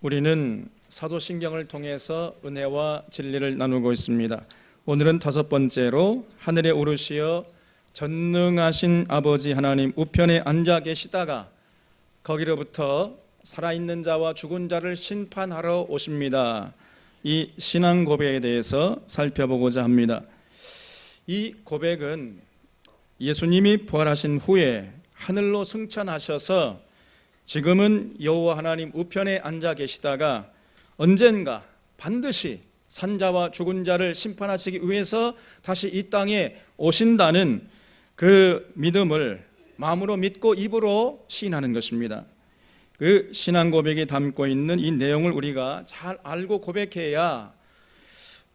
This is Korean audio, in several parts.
우리는 사도신경을 통해서 은혜와 진리를 나누고 있습니다. 오늘은 5번째로 하늘에 오르시어 전능하신 아버지 하나님 우편에 앉아 계시다가 거기로부터 살아있는 자와 죽은 자를 심판하러 오십니다. 이 신앙 고백에 대해서 살펴보고자 합니다. 이 고백은 예수님이 부활하신 후에 하늘로 승천하셔서 지금은 여호와 하나님 우편에 앉아 계시다가 언젠가 반드시 산자와 죽은 자를 심판하시기 위해서 다시 이 땅에 오신다는 그 믿음을 마음으로 믿고 입으로 시인하는 것입니다. 그 신앙 고백이 담고 있는 이 내용을 우리가 잘 알고 고백해야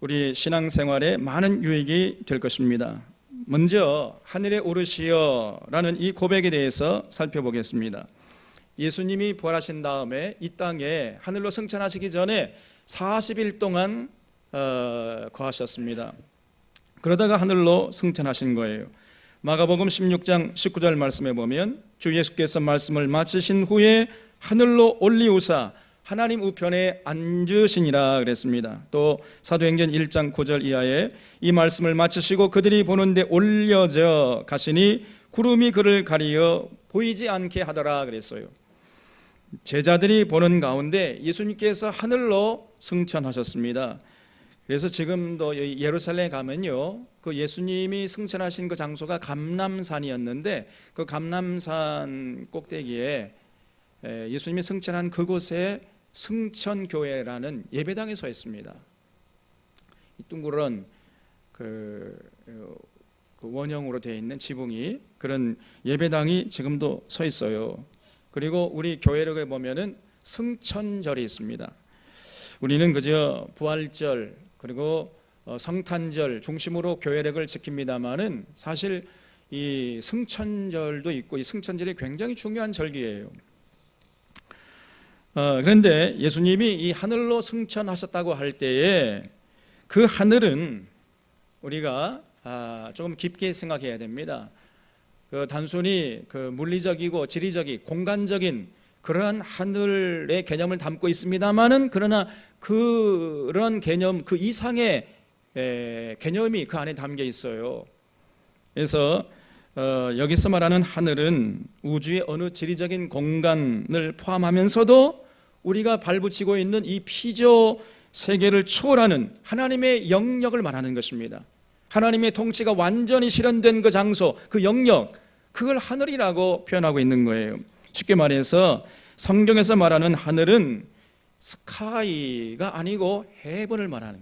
우리 신앙생활에 많은 유익이 될 것입니다. 먼저 하늘에 오르시어라는 이 고백에 대해서 살펴보겠습니다. 예수님이 부활하신 다음에 이 땅에 하늘로 승천하시기 전에 40일 동안 거하셨습니다. 그러다가 하늘로 승천하신 거예요. 마가복음 16장 19절 말씀에 보면 주 예수께서 말씀을 마치신 후에 하늘로 올리우사 하나님 우편에 앉으시니라 그랬습니다. 또 사도행전 1장 9절 이하에 이 말씀을 마치시고 그들이 보는데 올려져 가시니 구름이 그를 가리어 보이지 않게 하더라 그랬어요. 제자들이 보는 가운데 예수님께서 하늘로 승천하셨습니다. 그래서 지금도 예루살렘에 가면요, 그 예수님이 승천하신 그 장소가 감람산이었는데 그 감람산 꼭대기에 예수님이 승천한 그곳에 승천교회라는 예배당이 서 있습니다. 이 둥그런 그 원형으로 되어 있는 지붕이 그런 예배당이 지금도 서 있어요. 그리고 우리 교회력에 보면은 승천절이 있습니다. 우리는 그저 부활절 그리고 성탄절 중심으로 교회력을 지킵니다만은 사실 이 승천절도 있고 이 승천절이 굉장히 중요한 절기예요. 그런데 예수님이 이 하늘로 승천하셨다고 할 때에 그 하늘은 우리가 조금 깊게 생각해야 됩니다. 그 단순히 그 물리적이고 지리적인 공간적인 그러한 하늘의 개념을 담고 있습니다만은 그러나 그런 개념 그 이상의 개념이 그 안에 담겨 있어요. 그래서 여기서 말하는 하늘은 우주의 어느 지리적인 공간을 포함하면서도 우리가 발붙이고 있는 이 피조 세계를 초월하는 하나님의 영역을 말하는 것입니다. 하나님의 통치가 완전히 실현된 그 장소, 그 영역, 그걸 하늘이라고 표현하고 있는 거예요. 쉽게 말해서 성경에서 말하는 하늘은 스카이가 아니고 헤븐을 말하는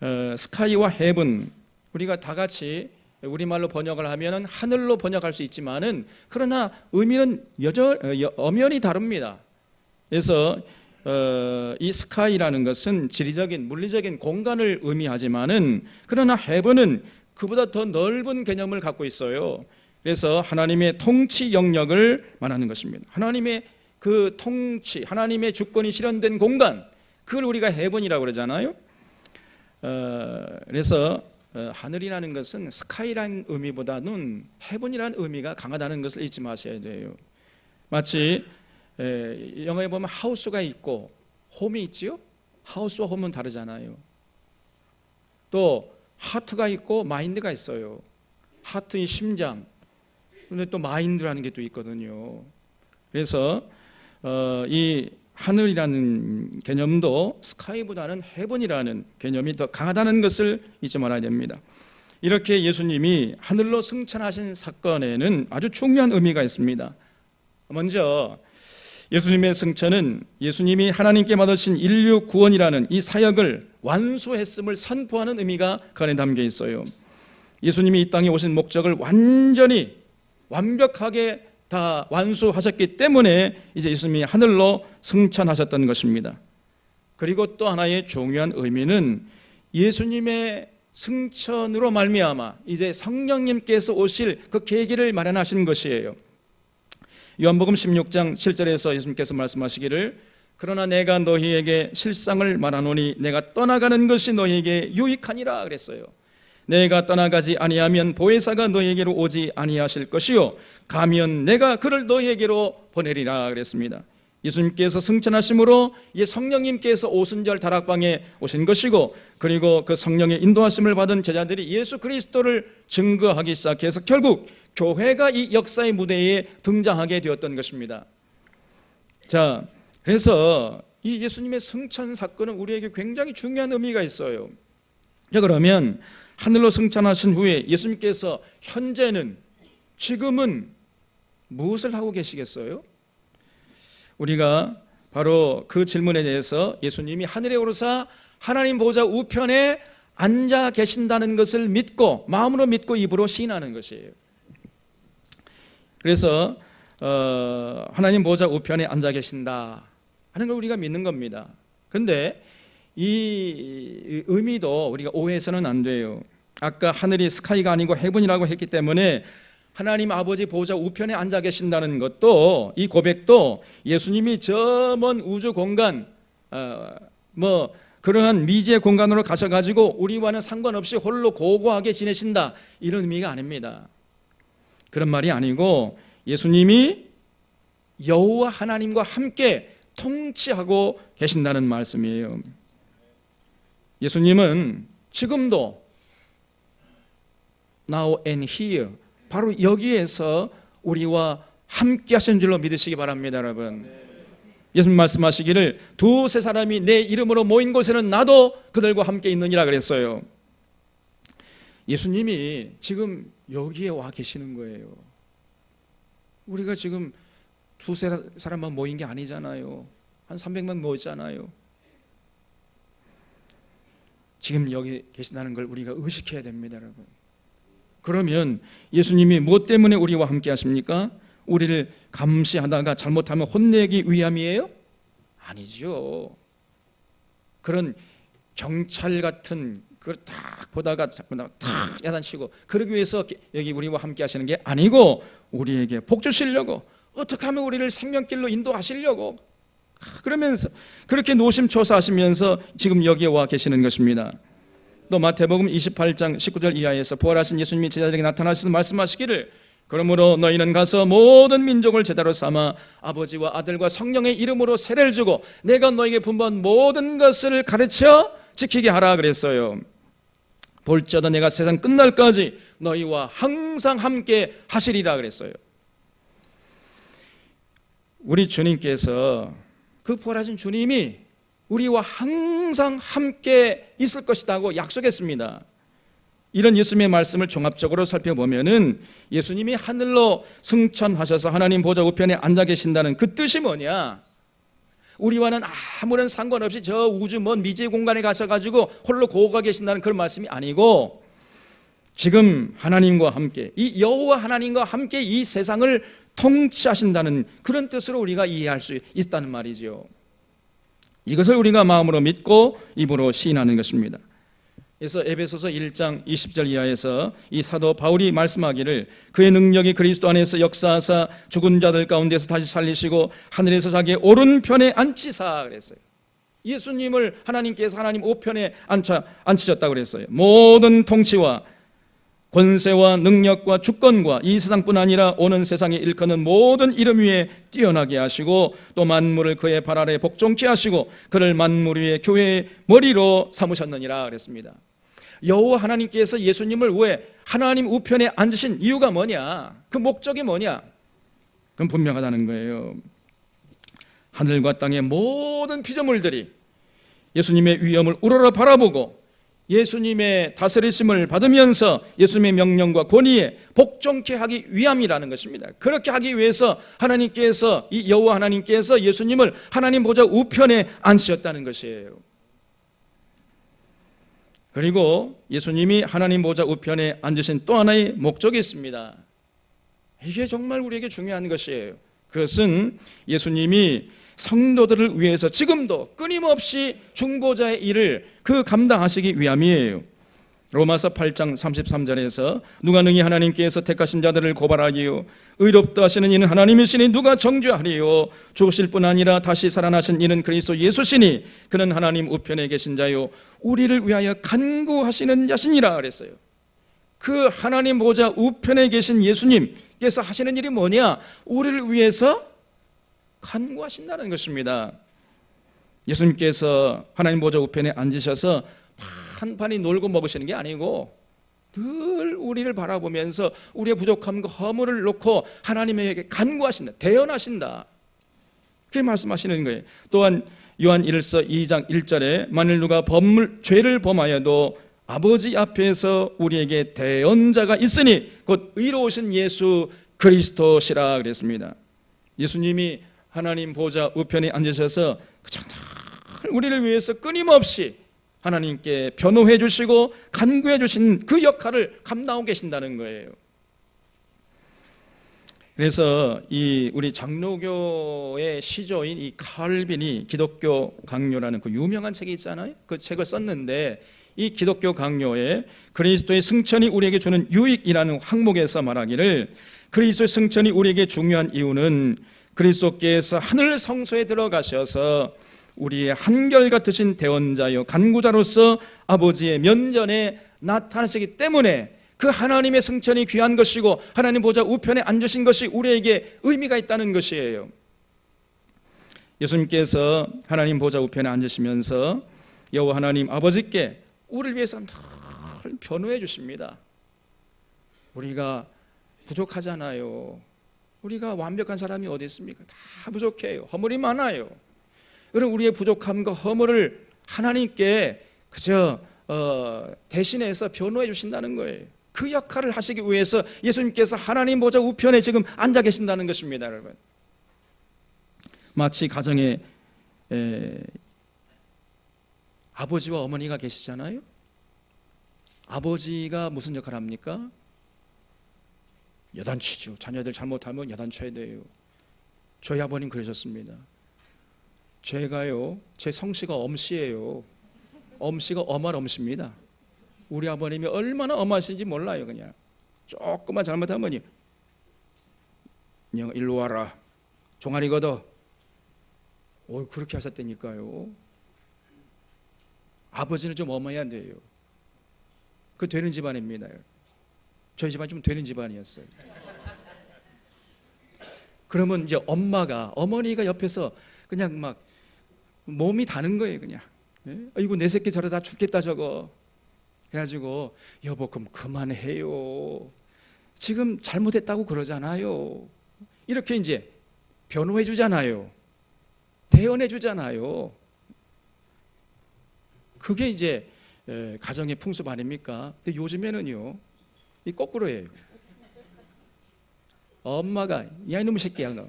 거예요. 스카이와 헤븐, 우리가 다 같이 우리말로 번역을 하면은 하늘로 번역할 수 있지만은 그러나 의미는 엄연히 다릅니다. 그래서 이 스카이라는 것은 지리적인 물리적인 공간을 의미하지만은 그러나 헤븐은 그보다 더 넓은 개념을 갖고 있어요. 그래서 하나님의 통치 영역을 말하는 것입니다. 하나님의 그 통치, 하나님의 주권이 실현된 공간, 그걸 우리가 헤븐이라고 그러잖아요. 그래서 하늘이라는 것은 스카이라는 의미보다는 헤븐이라는 의미가 강하다는 것을 잊지 마셔야 돼요. 마치 영어에 보면 하우스가 있고 홈이 있지요. 하우스와 홈은 다르잖아요. 또 하트가 있고 마인드가 있어요. 하트의 심장, 근데 또 마인드라는 게 또 있거든요. 그래서 이 하늘이라는 개념도 스카이보다는 헤븐이라는 개념이 더 강하다는 것을 잊지 말아야 됩니다. 이렇게 예수님이 하늘로 승천하신 사건에는 아주 중요한 의미가 있습니다. 먼저 예수님의 승천은 예수님이 하나님께 받으신 인류 구원이라는 이 사역을 완수했음을 선포하는 의미가 그 안에 담겨 있어요. 예수님이 이 땅에 오신 목적을 완전히 완벽하게 다 완수하셨기 때문에 이제 예수님이 하늘로 승천하셨던 것입니다. 그리고 또 하나의 중요한 의미는 예수님의 승천으로 말미암아 이제 성령님께서 오실 그 계기를 마련하신 것이에요. 요한복음 16장 7절에서 예수님께서 말씀하시기를 그러나 내가 너희에게 실상을 말하노니 내가 떠나가는 것이 너희에게 유익하니라 그랬어요. 내가 떠나가지 아니하면 보혜사가 너희에게로 오지 아니하실 것이요 가면 내가 그를 너희에게로 보내리라 그랬습니다. 예수님께서 승천하심으로 이 성령님께서 오순절 다락방에 오신 것이고, 그리고 그 성령의 인도하심을 받은 제자들이 예수 그리스도를 증거하기 시작해서 결국 교회가 이 역사의 무대에 등장하게 되었던 것입니다. 자, 그래서 이 예수님의 승천 사건은 우리에게 굉장히 중요한 의미가 있어요. 자, 그러면 하늘로 승천하신 후에 예수님께서 현재는, 지금은 무엇을 하고 계시겠어요? 우리가 바로 그 질문에 대해서 예수님이 하늘에 오르사 하나님 보좌 우편에 앉아 계신다는 것을 믿고, 마음으로 믿고 입으로 시인하는 것이에요. 그래서 하나님 보좌 우편에 앉아 계신다 하는 걸 우리가 믿는 겁니다. 근데 이 의미도 우리가 오해해서는 안 돼요. 아까 하늘이 스카이가 아니고 헤븐이라고 했기 때문에 하나님 아버지 보좌 우편에 앉아 계신다는 것도, 이 고백도 예수님이 저 먼 우주 공간, 그러한 미지의 공간으로 가셔가지고 우리와는 상관없이 홀로 고고하게 지내신다, 이런 의미가 아닙니다. 그런 말이 아니고 예수님이 여호와 하나님과 함께 통치하고 계신다는 말씀이에요. 예수님은 지금도 now and here, 바로 여기에서 우리와 함께 하신 줄로 믿으시기 바랍니다. 여러분, 예수님 말씀하시기를 두세 사람이 내 이름으로 모인 곳에는 나도 그들과 함께 있느니라 그랬어요. 예수님이 지금 여기에 와 계시는 거예요. 우리가 지금 두세 사람만 모인 게 아니잖아요. 한 300만 모였잖아요. 지금 여기 계신다는 걸 우리가 의식해야 됩니다. 여러분, 그러면 예수님이 무엇 때문에 우리와 함께 하십니까? 우리를 감시하다가 잘못하면 혼내기 위함이에요? 아니죠. 그런 경찰 같은 그걸 딱 보다가 탁 야단치고 그러기 위해서 여기 우리와 함께 하시는 게 아니고, 우리에게 복 주시려고, 어떻게 하면 우리를 생명길로 인도하시려고, 그러면서 그렇게 노심초사하시면서 지금 여기에 와 계시는 것입니다. 또 마태복음 28장 19절 이하에서 부활하신 예수님이 제자들에게 나타나셔서 말씀하시기를 그러므로 너희는 가서 모든 민족을 제자로 삼아 아버지와 아들과 성령의 이름으로 세례를 주고 내가 너희에게 분부한 모든 것을 가르쳐 지키게 하라 그랬어요. 볼지어다 내가 세상 끝날까지 너희와 항상 함께 하시리라 그랬어요. 우리 주님께서, 그 부활하신 주님이 우리와 항상 함께 있을 것이라고 약속했습니다. 이런 예수님의 말씀을 종합적으로 살펴보면은 예수님이 하늘로 승천하셔서 하나님 보좌 우편에 앉아 계신다는 그 뜻이 뭐냐? 우리와는 아무런 상관없이 저 우주 먼 미지의 공간에 가셔가지고 홀로 고가 계신다는 그런 말씀이 아니고, 지금 하나님과 함께, 이 여호와 하나님과 함께 이 세상을 통치하신다는 그런 뜻으로 우리가 이해할 수 있다는 말이죠. 이것을 우리가 마음으로 믿고 입으로 시인하는 것입니다. 그래서 에베소서 1장 20절 이하에서 이 사도 바울이 말씀하기를 그의 능력이 그리스도 안에서 역사하사 죽은 자들 가운데서 다시 살리시고 하늘에서 자기의 오른편에 앉히사 그랬어요. 예수님을 하나님께서 하나님 우편에 앉히셨다고 그랬어요. 모든 통치와 권세와 능력과 주권과 이 세상뿐 아니라 오는 세상에 일컫는 모든 이름 위에 뛰어나게 하시고 또 만물을 그의 발 아래 복종케 하시고 그를 만물 위에 교회의 머리로 삼으셨느니라 그랬습니다. 여호와 하나님께서 예수님을 왜 하나님 우편에 앉으신 이유가 뭐냐? 그 목적이 뭐냐? 그건 분명하다는 거예요. 하늘과 땅의 모든 피조물들이 예수님의 위엄을 우러러 바라보고 예수님의 다스리심을 받으면서 예수님의 명령과 권위에 복종케 하기 위함이라는 것입니다. 그렇게 하기 위해서 하나님께서, 이 여호와 하나님께서 예수님을 하나님 보좌 우편에 앉으셨다는 것이에요. 그리고 예수님이 하나님 보좌 우편에 앉으신 또 하나의 목적이 있습니다. 이게 정말 우리에게 중요한 것이에요. 그것은 예수님이 성도들을 위해서 지금도 끊임없이 중보자의 일을 감당하시기 위함이에요. 로마서 8장 33절에서 누가 능히 하나님께서 택하신 자들을 고발하기요 의롭다 하시는 이는 하나님이시니 누가 정죄하리요 죽으실 뿐 아니라 다시 살아나신 이는 그리스도 예수시니 그는 하나님 우편에 계신 자요 우리를 위하여 간구하시는 자시니라 그랬어요. 그 하나님 보좌 우편에 계신 예수님께서 하시는 일이 뭐냐? 우리를 위해서 간구하신다는 것입니다. 예수님께서 하나님 보좌 우편에 앉으셔서 한판이 놀고 먹으시는 게 아니고 늘 우리를 바라보면서 우리의 부족함과 허물을 놓고 하나님에게 간구하신다, 대언하신다, 그렇게 말씀하시는 거예요. 또한 요한 1서 2장 1절에 만일 누가 죄를 범하여도 아버지 앞에서 우리에게 대언자가 있으니 곧 의로우신 예수 그리스도시라 그랬습니다. 예수님이 하나님 보좌 우편에 앉으셔서 우리를 위해서 끊임없이 하나님께 변호해 주시고 간구해 주신 그 역할을 감당하고 계신다는 거예요. 그래서 우리 장로교의 시조인 이 칼빈이 기독교 강요라는 그 유명한 책이 있잖아요. 그 책을 썼는데 이 기독교 강요에 그리스도의 승천이 우리에게 주는 유익이라는 항목에서 말하기를 그리스도의 승천이 우리에게 중요한 이유는 그리스도께서 하늘 성소에 들어가셔서 우리의 한결같으신 대언자요 간구자로서 아버지의 면전에 나타나시기 때문에 그 하나님의 승천이 귀한 것이고 하나님 보좌 우편에 앉으신 것이 우리에게 의미가 있다는 것이에요. 예수님께서 하나님 보좌 우편에 앉으시면서 여호와 하나님 아버지께 우리를 위해서 늘 변호해 주십니다. 우리가 부족하잖아요. 우리가 완벽한 사람이 어디 있습니까? 다 부족해요. 허물이 많아요. 그럼 우리의 부족함과 허물을 하나님께 그저 대신해서 변호해 주신다는 거예요. 그 역할을 하시기 위해서 예수님께서 하나님 보좌 우편에 지금 앉아 계신다는 것입니다, 여러분. 마치 가정에 아버지와 어머니가 계시잖아요. 아버지가 무슨 역할을 합니까? 여단치죠. 자녀들 잘못하면 여단쳐야 돼요. 저희 아버님 그러셨습니다. 제가요, 제 성씨가 엄씨예요. 엄씨가 엄할 엄씨입니다. 우리 아버님이 얼마나 엄하신지 몰라요. 그냥 조금만 잘못하면 일로 와라, 종아리 걷어. 그렇게 하셨다니까요. 아버지는 좀 엄해야 돼요. 그 되는 집안입니다. 저희 집안 좀 되는 집안이었어요. 그러면 이제 어머니가 옆에서 그냥 막 몸이 다는 거예요. 그냥 아이고 내 새끼 저러다 죽겠다 저거. 그래가지고 여보 그럼 그만해요. 지금 잘못했다고 그러잖아요. 이렇게 이제 변호해 주잖아요. 대언해 주잖아요. 그게 이제 가정의 풍습 아닙니까? 근데 요즘에는요 이 거꾸로예요. 엄마가 야 이놈의 새끼야 너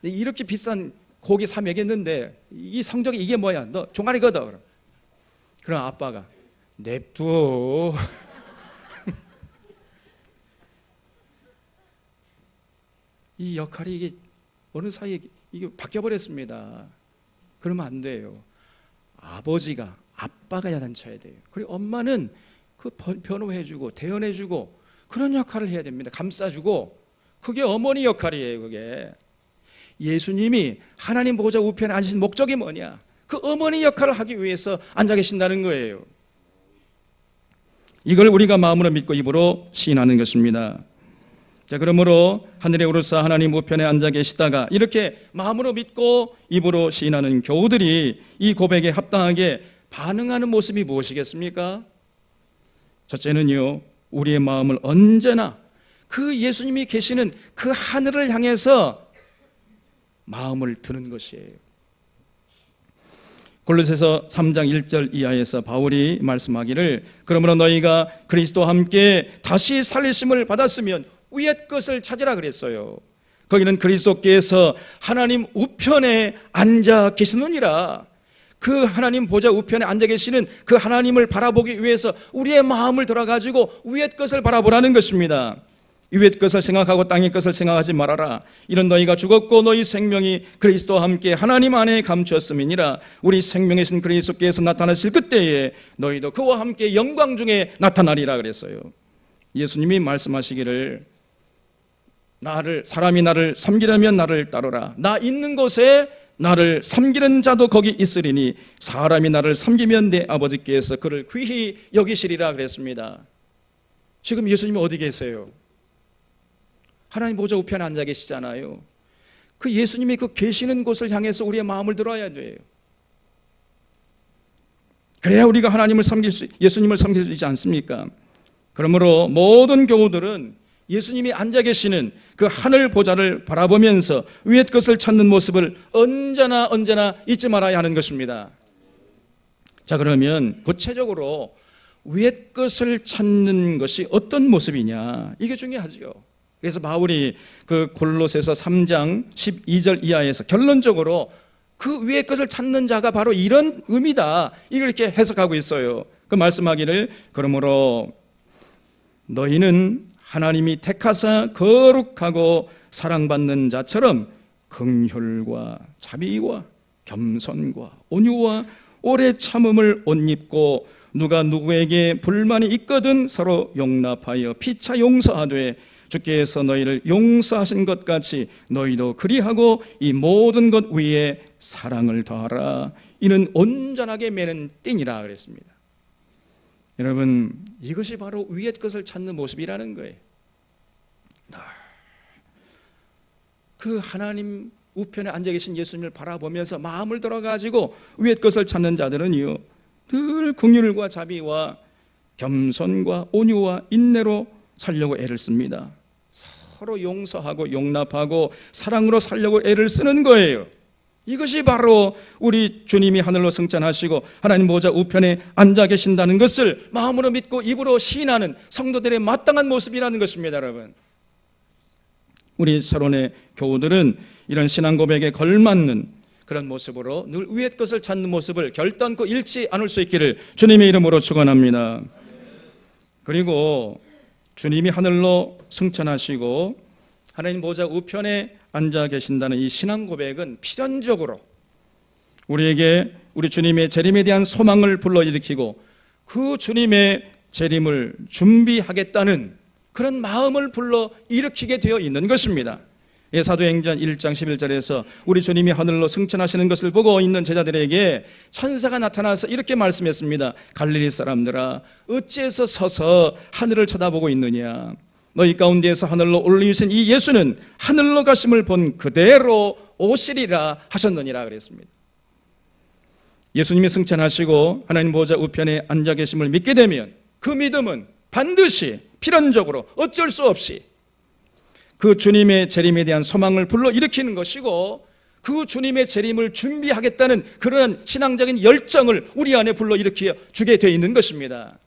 이렇게 비싼 고기 사 먹였는데 이 성적이 이게 뭐야? 너 종아리 걷어. 그럼 아빠가 냅둬. 이 역할이 이게 어느 사이에 이게 바뀌어버렸습니다. 그러면 안 돼요. 아빠가 야단쳐야 돼요. 그리고 엄마는 그 변호해주고 대언해주고 그런 역할을 해야 됩니다. 감싸주고. 그게 어머니 역할이에요. 그게 예수님이 하나님 보좌 우편에 앉으신 목적이 뭐냐? 그 어머니 역할을 하기 위해서 앉아 계신다는 거예요. 이걸 우리가 마음으로 믿고 입으로 시인하는 것입니다. 자, 그러므로 하늘에 오르사 하나님 우편에 앉아 계시다가 이렇게 마음으로 믿고 입으로 시인하는 교우들이 이 고백에 합당하게 반응하는 모습이 무엇이겠습니까? 첫째는요, 우리의 마음을 언제나 그 예수님이 계시는 그 하늘을 향해서 마음을 드는 것이에요. 골로새서 3장 1절 이하에서 바울이 말씀하기를 그러므로 너희가 그리스도와 함께 다시 살리심을 받았으면 위의 것을 찾으라 그랬어요. 거기는 그리스도께서 하나님 우편에 앉아 계시느니라. 그 하나님 보좌 우편에 앉아 계시는 그 하나님을 바라보기 위해서 우리의 마음을 들어가지고 위의 것을 바라보라는 것입니다. 위의 것을 생각하고 땅의 것을 생각하지 말아라. 이런 너희가 죽었고 너희 생명이 그리스도와 함께 하나님 안에 감추었음이니라. 우리 생명이신 그리스도께서 나타나실 그때에 너희도 그와 함께 영광 중에 나타나리라 그랬어요. 예수님이 말씀하시기를 사람이 나를 섬기려면 나를 따르라. 나 있는 곳에 나를 섬기는 자도 거기 있으리니 사람이 나를 섬기면 내 아버지께서 그를 귀히 여기시리라 그랬습니다. 지금 예수님이 어디 계세요? 하나님 보좌 우편에 앉아 계시잖아요. 그 예수님이 그 계시는 곳을 향해서 우리의 마음을 들어야 돼요. 그래야 우리가 예수님을 섬길 수 있지 않습니까? 그러므로 모든 교우들은 예수님이 앉아 계시는 그 하늘 보좌를 바라보면서 위의 것을 찾는 모습을 언제나 잊지 말아야 하는 것입니다. 자, 그러면 구체적으로 위의 것을 찾는 것이 어떤 모습이냐, 이게 중요하죠. 그래서 바울이 그 골로새서 3장 12절 이하에서 결론적으로 그 위의 것을 찾는 자가 바로 이런 의미다, 이걸 이렇게 해석하고 있어요. 그 말씀하기를, 그러므로 너희는 하나님이 택하사 거룩하고 사랑받는 자처럼 긍휼과 자비와 겸손과 온유와 오래 참음을 옷 입고 누가 누구에게 불만이 있거든 서로 용납하여 피차 용서하되 주께서 너희를 용서하신 것 같이 너희도 그리하고 이 모든 것 위에 사랑을 더하라. 이는 온전하게 매는 띠니라 그랬습니다. 여러분, 이것이 바로 위의 것을 찾는 모습이라는 거예요. 그 하나님 우편에 앉아 계신 예수님을 바라보면서 마음을 들어가지고 위의 것을 찾는 자들은요, 늘 긍휼과 자비와 겸손과 온유와 인내로 살려고 애를 씁니다. 서로 용서하고 용납하고 사랑으로 살려고 애를 쓰는 거예요. 이것이 바로 우리 주님이 하늘로 승천하시고 하나님 보좌 우편에 앉아 계신다는 것을 마음으로 믿고 입으로 시인하는 성도들의 마땅한 모습이라는 것입니다. 여러분, 우리 서론의 교우들은 이런 신앙 고백에 걸맞는 그런 모습으로 늘 위의 것을 찾는 모습을 결단코 잃지 않을 수 있기를 주님의 이름으로 축원합니다. 그리고 주님이 하늘로 승천하시고 하나님 보좌 우편에 앉아 계신다는 이 신앙 고백은 필연적으로 우리에게 우리 주님의 재림에 대한 소망을 불러일으키고 그 주님의 재림을 준비하겠다는 그런 마음을 불러일으키게 되어 있는 것입니다. 사도행전 1장 11절에서 우리 주님이 하늘로 승천하시는 것을 보고 있는 제자들에게 천사가 나타나서 이렇게 말씀했습니다. 갈릴리 사람들아, 어찌해서 서서 하늘을 쳐다보고 있느냐? 너희 가운데에서 하늘로 올리신 이 예수는 하늘로 가심을 본 그대로 오시리라 하셨느니라 그랬습니다. 예수님이 승천하시고 하나님 보좌 우편에 앉아 계심을 믿게 되면 그 믿음은 반드시 필연적으로 어쩔 수 없이 그 주님의 재림에 대한 소망을 불러일으키는 것이고 그 주님의 재림을 준비하겠다는 그런 신앙적인 열정을 우리 안에 불러일으켜 주게 되어 있는 것입니다.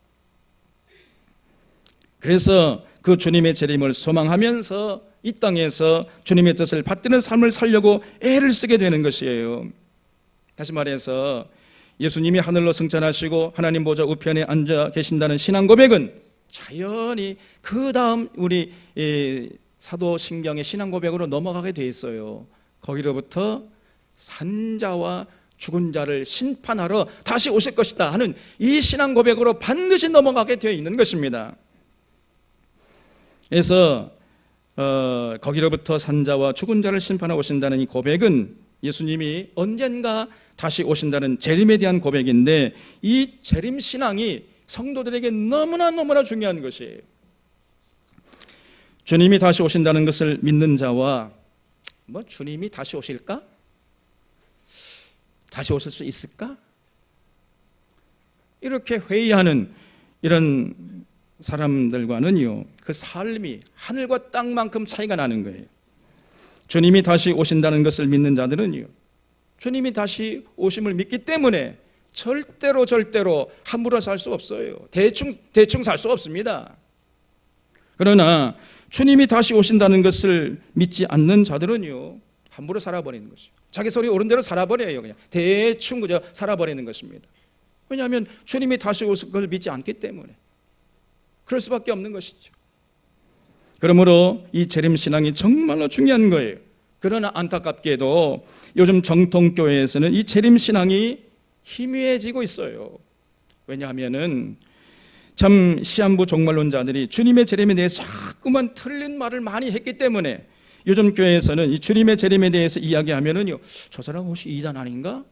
그래서 그 주님의 재림을 소망하면서 이 땅에서 주님의 뜻을 받드는 삶을 살려고 애를 쓰게 되는 것이에요. 다시 말해서 예수님이 하늘로 승천하시고 하나님 보좌 우편에 앉아 계신다는 신앙 고백은 자연히 그 다음 우리 사도신경의 신앙 고백으로 넘어가게 돼 있어요. 거기로부터 산자와 죽은 자를 심판하러 다시 오실 것이다 하는 이 신앙 고백으로 반드시 넘어가게 되어 있는 것입니다. 그래서 거기로부터 산자와 죽은 자를 심판하러 오신다는 이 고백은 예수님이 언젠가 다시 오신다는 재림에 대한 고백인데 이 재림 신앙이 성도들에게 너무나 중요한 것이에요. 주님이 다시 오신다는 것을 믿는 자와 주님이 다시 오실까? 다시 오실 수 있을까? 이렇게 회의하는 이런 사람들과는요, 그 삶이 하늘과 땅만큼 차이가 나는 거예요. 주님이 다시 오신다는 것을 믿는 자들은요, 주님이 다시 오심을 믿기 때문에 절대로 함부로 살 수 없어요. 대충 살 수 없습니다. 그러나 주님이 다시 오신다는 것을 믿지 않는 자들은요, 함부로 살아버리는 것이죠. 자기 소리 옳은 대로 살아버려요. 그냥 대충 그저 살아버리는 것입니다. 왜냐하면 주님이 다시 오실 걸 믿지 않기 때문에 그럴 수밖에 없는 것이죠. 그러므로 이 재림신앙이 정말로 중요한 거예요. 그러나 안타깝게도 요즘 정통교회에서는 이 재림신앙이 희미해지고 있어요. 왜냐하면은 참 시한부 종말론자들이 주님의 재림에 대해서 자꾸만 틀린 말을 많이 했기 때문에 요즘 교회에서는 이 주님의 재림에 대해서 이야기하면은요, 저 사람 혹시 이단 아닌가?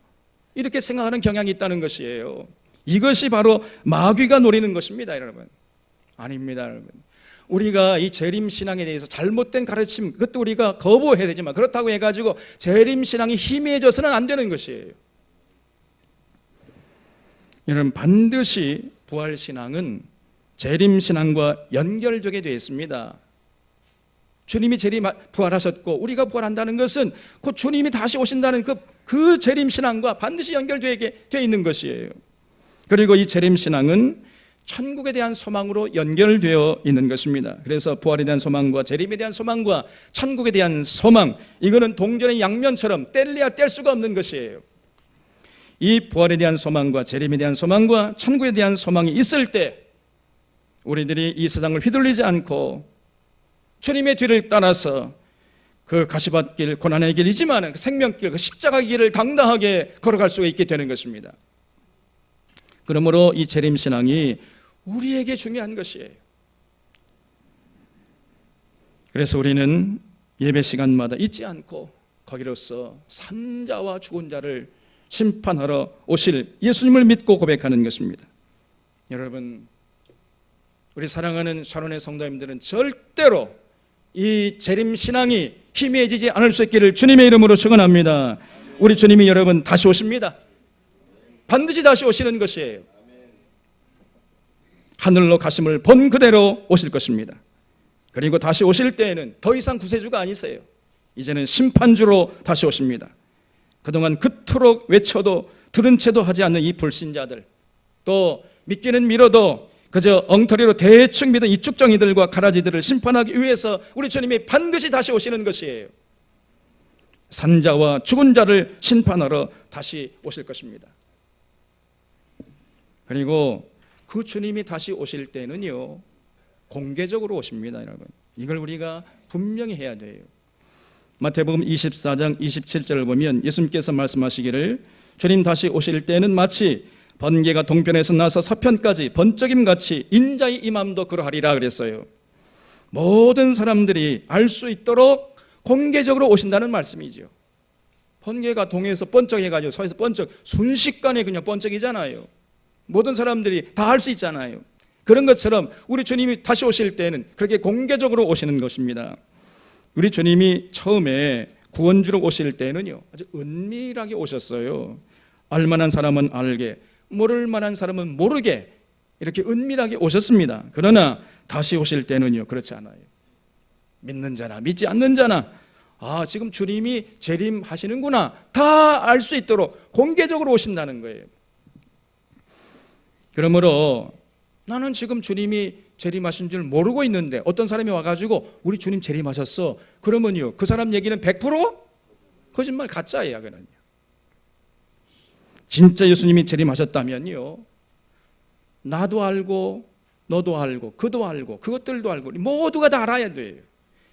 이렇게 생각하는 경향이 있다는 것이에요. 이것이 바로 마귀가 노리는 것입니다, 여러분. 아닙니다, 여러분. 우리가 이 재림신앙에 대해서 잘못된 가르침, 그것도 우리가 거부해야 되지만 그렇다고 해가지고 재림신앙이 희미해져서는 안 되는 것이에요. 여러분, 반드시 부활신앙은 재림신앙과 연결되게 되어 있습니다. 주님이 부활하셨고 우리가 부활한다는 것은 곧 주님이 다시 오신다는 그 재림신앙과 반드시 연결되게 되어 있는 것이에요. 그리고 이 재림신앙은 천국에 대한 소망으로 연결되어 있는 것입니다. 그래서 부활에 대한 소망과 재림에 대한 소망과 천국에 대한 소망, 이거는 동전의 양면처럼 뗄래야 뗄 수가 없는 것이에요. 이 부활에 대한 소망과 재림에 대한 소망과 천국에 대한 소망이 있을 때 우리들이 이 세상을 휘둘리지 않고 주님의 뒤를 따라서 그 가시밭길, 고난의 길이지만 그 생명길, 그 십자가 길을 당당하게 걸어갈 수가 있게 되는 것입니다. 그러므로 이 재림신앙이 우리에게 중요한 것이에요. 그래서 우리는 예배 시간마다 잊지 않고 거기로서 산자와 죽은 자를 심판하러 오실 예수님을 믿고 고백하는 것입니다. 여러분, 우리 사랑하는 샤론의 성도님들은 절대로 이 재림신앙이 희미해지지 않을 수 있기를 주님의 이름으로 축원합니다. 우리 주님이 여러분 다시 오십니다. 반드시 다시 오시는 것이에요. 하늘로 가심을 본 그대로 오실 것입니다. 그리고 다시 오실 때에는 더 이상 구세주가 아니세요. 이제는 심판주로 다시 오십니다. 그동안 그토록 외쳐도 들은 채도 하지 않는 이 불신자들, 또 믿기는 믿어도 그저 엉터리로 대충 믿은 이 쭉정이들과 가라지들을 심판하기 위해서 우리 주님이 반드시 다시 오시는 것이에요. 산자와 죽은 자를 심판하러 다시 오실 것입니다. 그리고 그 주님이 다시 오실 때는요, 공개적으로 오십니다. 여러분, 이걸 우리가 분명히 해야 돼요. 마태복음 24장 27절을 보면 예수님께서 말씀하시기를 주님 다시 오실 때는 마치 번개가 동편에서 나서 서편까지 번쩍임같이 인자의 임함도 그러하리라 그랬어요. 모든 사람들이 알 수 있도록 공개적으로 오신다는 말씀이죠. 번개가 동해에서 번쩍해가지고 서에서 번쩍, 순식간에 그냥 번쩍이잖아요. 모든 사람들이 다 알 수 있잖아요. 그런 것처럼 우리 주님이 다시 오실 때는 그렇게 공개적으로 오시는 것입니다. 우리 주님이 처음에 구원주로 오실 때는요, 아주 은밀하게 오셨어요. 알만한 사람은 알게, 모를 만한 사람은 모르게 이렇게 은밀하게 오셨습니다. 그러나 다시 오실 때는요, 그렇지 않아요. 믿는 자나 믿지 않는 자나 지금 주님이 재림하시는구나 다 알 수 있도록 공개적으로 오신다는 거예요. 그러므로 나는 지금 주님이 재림하신 줄 모르고 있는데 어떤 사람이 와가지고 우리 주님 재림하셨어, 그러면요 그 사람 얘기는 100% 거짓말, 가짜예요. 그는요, 진짜 예수님이 재림하셨다면요, 나도 알고 너도 알고 그도 알고 그것들도 알고 모두가 다 알아야 돼요.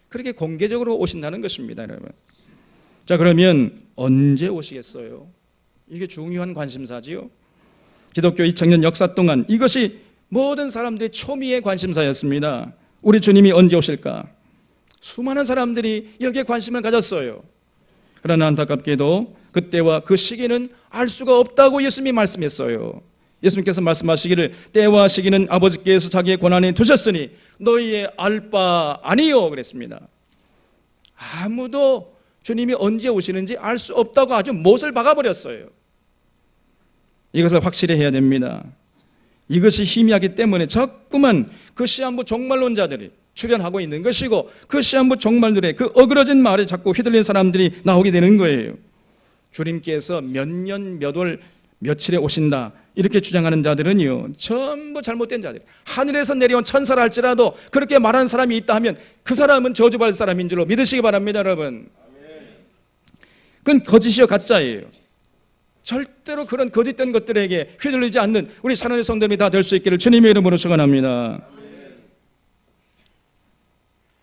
그렇게 공개적으로 오신다는 것입니다. 여러분, 자, 그러면 언제 오시겠어요? 이게 중요한 관심사지요. 기독교 2000년 역사 동안 이것이 모든 사람들의 초미의 관심사였습니다. 우리 주님이 언제 오실까? 수많은 사람들이 여기에 관심을 가졌어요. 그러나 안타깝게도 그때와 그 시기는 알 수가 없다고 예수님이 말씀했어요. 예수님께서 말씀하시기를 때와 시기는 아버지께서 자기의 권한에 두셨으니 너희의 알 바 아니요 그랬습니다. 아무도 주님이 언제 오시는지 알 수 없다고 아주 못을 박아버렸어요. 이것을 확실히 해야 됩니다. 이것이 희미하기 때문에 자꾸만 그 시한부 종말론자들이 출현하고 있는 것이고 그 시한부 종말들의 그 어그러진 말에 자꾸 휘둘린 사람들이 나오게 되는 거예요. 주님께서 몇 년 몇 월 며칠에 오신다 이렇게 주장하는 자들은요, 전부 잘못된 자들. 하늘에서 내려온 천사라 할지라도 그렇게 말하는 사람이 있다 하면 그 사람은 저주받을 사람인 줄로 믿으시기 바랍니다. 여러분, 그건 거짓이요 가짜예요. 절대로 그런 거짓된 것들에게 휘둘리지 않는 우리 사랑의 성도님이 다 될 수 있기를 주님의 이름으로 축원합니다.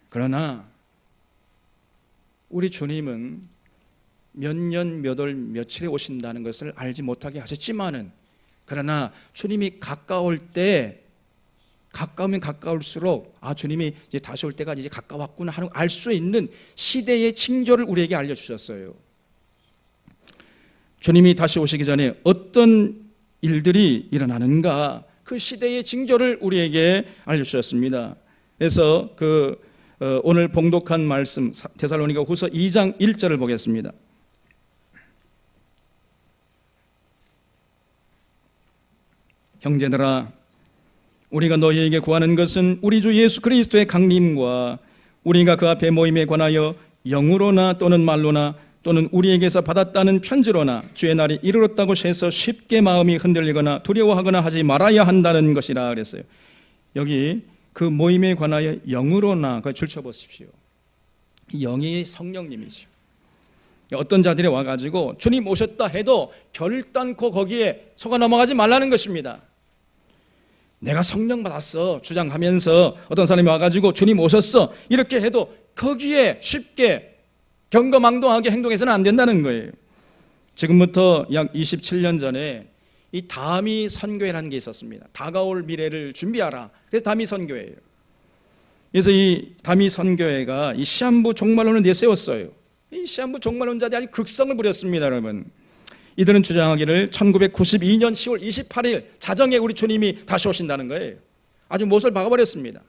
그러나 우리 주님은 몇 년 몇 월 며칠에 오신다는 것을 알지 못하게 하셨지만은, 그러나 주님이 가까울 때, 가까우면 가까울수록 주님이 이제 다시 올 때가 이제 가까웠구나 하는 알 수 있는 시대의 징조를 우리에게 알려주셨어요. 주님이 다시 오시기 전에 어떤 일들이 일어나는가, 그 시대의 징조를 우리에게 알려주셨습니다. 그래서 오늘 봉독한 말씀 데살로니가 후서 2장 1절을 보겠습니다. 형제들아, 우리가 너희에게 구하는 것은 우리 주 예수 그리스도의 강림과 우리가 그 앞에 모임에 관하여 영으로나 또는 말로나 또는 우리에게서 받았다는 편지로나 주의 날이 이르렀다고 해서 쉽게 마음이 흔들리거나 두려워하거나 하지 말아야 한다는 것이라 그랬어요. 여기 그 모임에 관하여 영으로나 그걸 줄쳐보십시오. 영이 성령님이죠. 어떤 자들이 와가지고 주님 오셨다 해도 결단코 거기에 속아 넘어가지 말라는 것입니다. 내가 성령 받았어 주장하면서 어떤 사람이 와가지고 주님 오셨어 이렇게 해도 거기에 쉽게 경거망동하게 행동해서는 안 된다는 거예요. 지금부터 약 27년 전에 이 다미 선교회라는 게 있었습니다. 다가올 미래를 준비하라. 그래서 다미 선교회예요. 그래서 이 다미 선교회가 이 시한부 종말론을 내세웠어요. 이 시한부 종말론자들이 아주 극성을 부렸습니다, 여러분. 이들은 주장하기를 1992년 10월 28일 자정에 우리 주님이 다시 오신다는 거예요. 아주 못을 박아버렸습니다.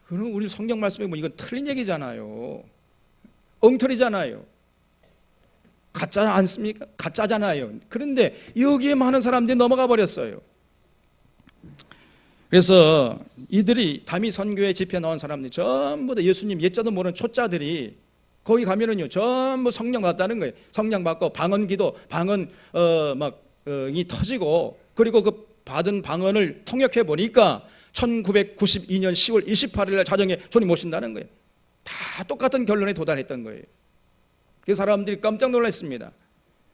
그럼 우리 성경 말씀에 보면 이건 틀린 얘기잖아요. 엉터리잖아요. 가짜 않습니까? 가짜잖아요. 그런데 여기에 많은 사람들이 넘어가 버렸어요. 그래서 이들이 다미 선교회 집회에 나온 사람들이 전부 다 예수님 옛자도 모르는 초짜들이 거기 가면은요 전부 성령 받았다는 거예요. 성령 받고 방언기도 이 터지고 그리고 그 받은 방언을 통역해 보니까 1992년 10월 28일 날 자정에 주님 오신다는 거예요. 다 똑같은 결론에 도달했던 거예요. 그 사람들이 깜짝 놀랐습니다.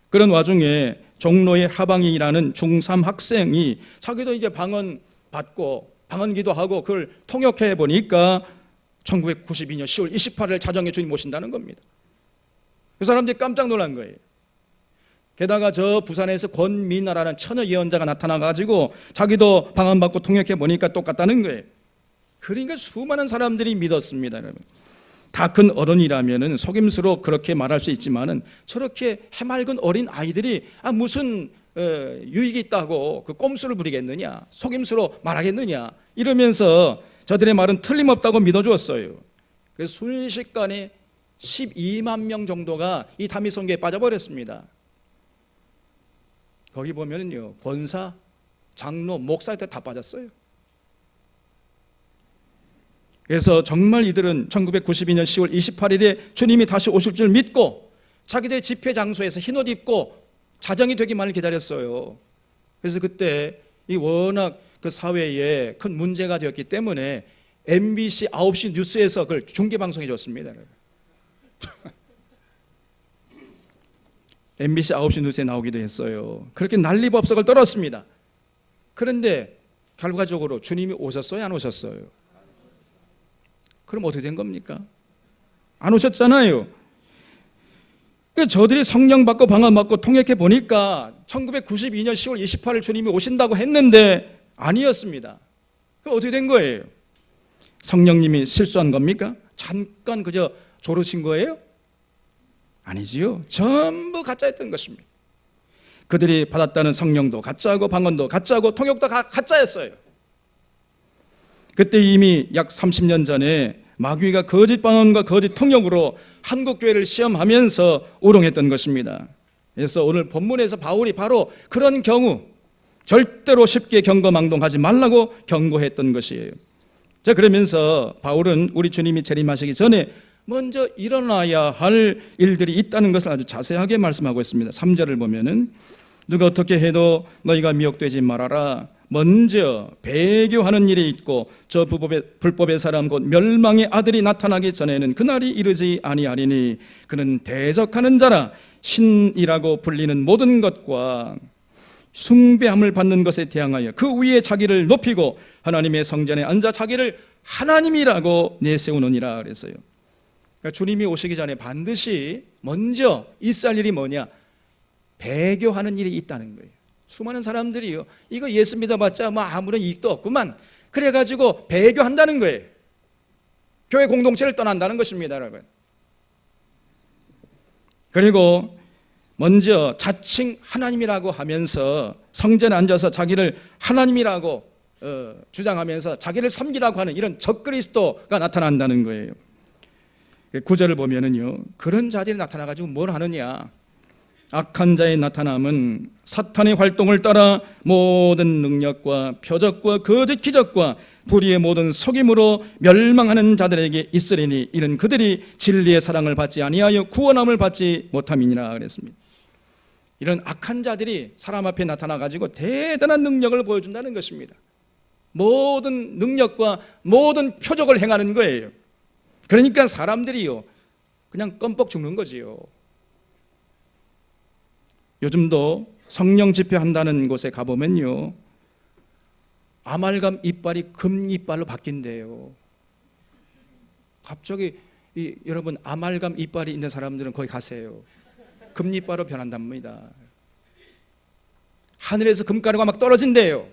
그런 와중에 종로의 하방이라는 중3 학생이 자기도 이제 방언 받고 방언 기도하고 그걸 통역해 보니까 1992년 10월 28일 자정에 주님 오신다는 겁니다. 그 사람들이 깜짝 놀란 거예요. 게다가 저 부산에서 권민아라는 처녀 예언자가 나타나가지고 자기도 방언 받고 통역해 보니까 똑같다는 거예요. 그러니까 수많은 사람들이 믿었습니다, 여러분. 다 큰 어른이라면은 속임수로 그렇게 말할 수 있지만은 저렇게 해맑은 어린 아이들이 무슨 유익이 있다고 그 꼼수를 부리겠느냐, 속임수로 말하겠느냐 이러면서 저들의 말은 틀림없다고 믿어주었어요. 그래서 순식간에 12만 명 정도가 이 다미 선교에 빠져버렸습니다. 거기 보면은요 권사, 장로, 목사한테 다 빠졌어요. 그래서 정말 이들은 1992년 10월 28일에 주님이 다시 오실 줄 믿고 자기들의 집회 장소에서 흰옷 입고 자정이 되기만을 기다렸어요. 그래서 그때 이 워낙 그 사회에 큰 문제가 되었기 때문에 MBC 9시 뉴스에서 그걸 중계방송해 줬습니다. MBC 9시 뉴스에 나오기도 했어요. 그렇게 난리법석을 떨었습니다. 그런데 결과적으로 주님이 오셨어요? 안 오셨어요? 그럼 어떻게 된 겁니까? 안 오셨잖아요. 저들이 성령 받고 방언 받고 통역해 보니까 1992년 10월 28일 주님이 오신다고 했는데 아니었습니다. 그럼 어떻게 된 거예요? 성령님이 실수한 겁니까? 잠깐 그저 조르신 거예요? 아니지요. 전부 가짜였던 것입니다. 그들이 받았다는 성령도 가짜고 방언도 가짜고 통역도 가짜였어요. 그때 이미 약 30년 전에 마귀가 거짓 방언과 거짓 통역으로 한국 교회를 시험하면서 우롱했던 것입니다. 그래서 오늘 본문에서 바울이 바로 그런 경우 절대로 쉽게 경거망동하지 말라고 경고했던 것이에요. 자, 그러면서 바울은 우리 주님이 재림하시기 전에 먼저 일어나야 할 일들이 있다는 것을 아주 자세하게 말씀하고 있습니다. 3절을 보면은 누가 어떻게 해도 너희가 미혹되지 말아라. 먼저 배교하는 일이 있고 저 불법의 사람 곧 멸망의 아들이 나타나기 전에는 그날이 이르지 아니하리니 그는 대적하는 자라 신이라고 불리는 모든 것과 숭배함을 받는 것에 대항하여 그 위에 자기를 높이고 하나님의 성전에 앉아 자기를 하나님이라고 내세우느니라 그랬어요. 그러니까 주님이 오시기 전에 반드시 먼저 있어야 할 일이 뭐냐? 배교하는 일이 있다는 거예요. 수많은 사람들이요 이거 예수 믿어봤자 뭐 아무런 이익도 없구만 그래가지고 배교한다는 거예요. 교회 공동체를 떠난다는 것입니다, 여러분. 그리고 먼저 자칭 하나님이라고 하면서 성전에 앉아서 자기를 하나님이라고 주장하면서 자기를 섬기라고 하는 이런 적그리스도가 나타난다는 거예요. 9절을 보면은요, 그런 자들이 나타나가지고 뭘 하느냐? 악한 자의 나타남은 사탄의 활동을 따라 모든 능력과 표적과 거짓 기적과 불의의 모든 속임으로 멸망하는 자들에게 있으리니 이는 그들이 진리의 사랑을 받지 아니하여 구원함을 받지 못함이니라 그랬습니다. 이런 악한 자들이 사람 앞에 나타나가지고 대단한 능력을 보여준다는 것입니다. 모든 능력과 모든 표적을 행하는 거예요. 그러니까 사람들이요, 그냥 껌뻑 죽는 거지요. 요즘도 성령 집회한다는 곳에 가보면요, 아말감 이빨이 금 이빨로 바뀐대요. 갑자기 여러분 아말감 이빨이 있는 사람들은 거기 가세요. 금 이빨로 변한답니다. 하늘에서 금가루가 막 떨어진대요.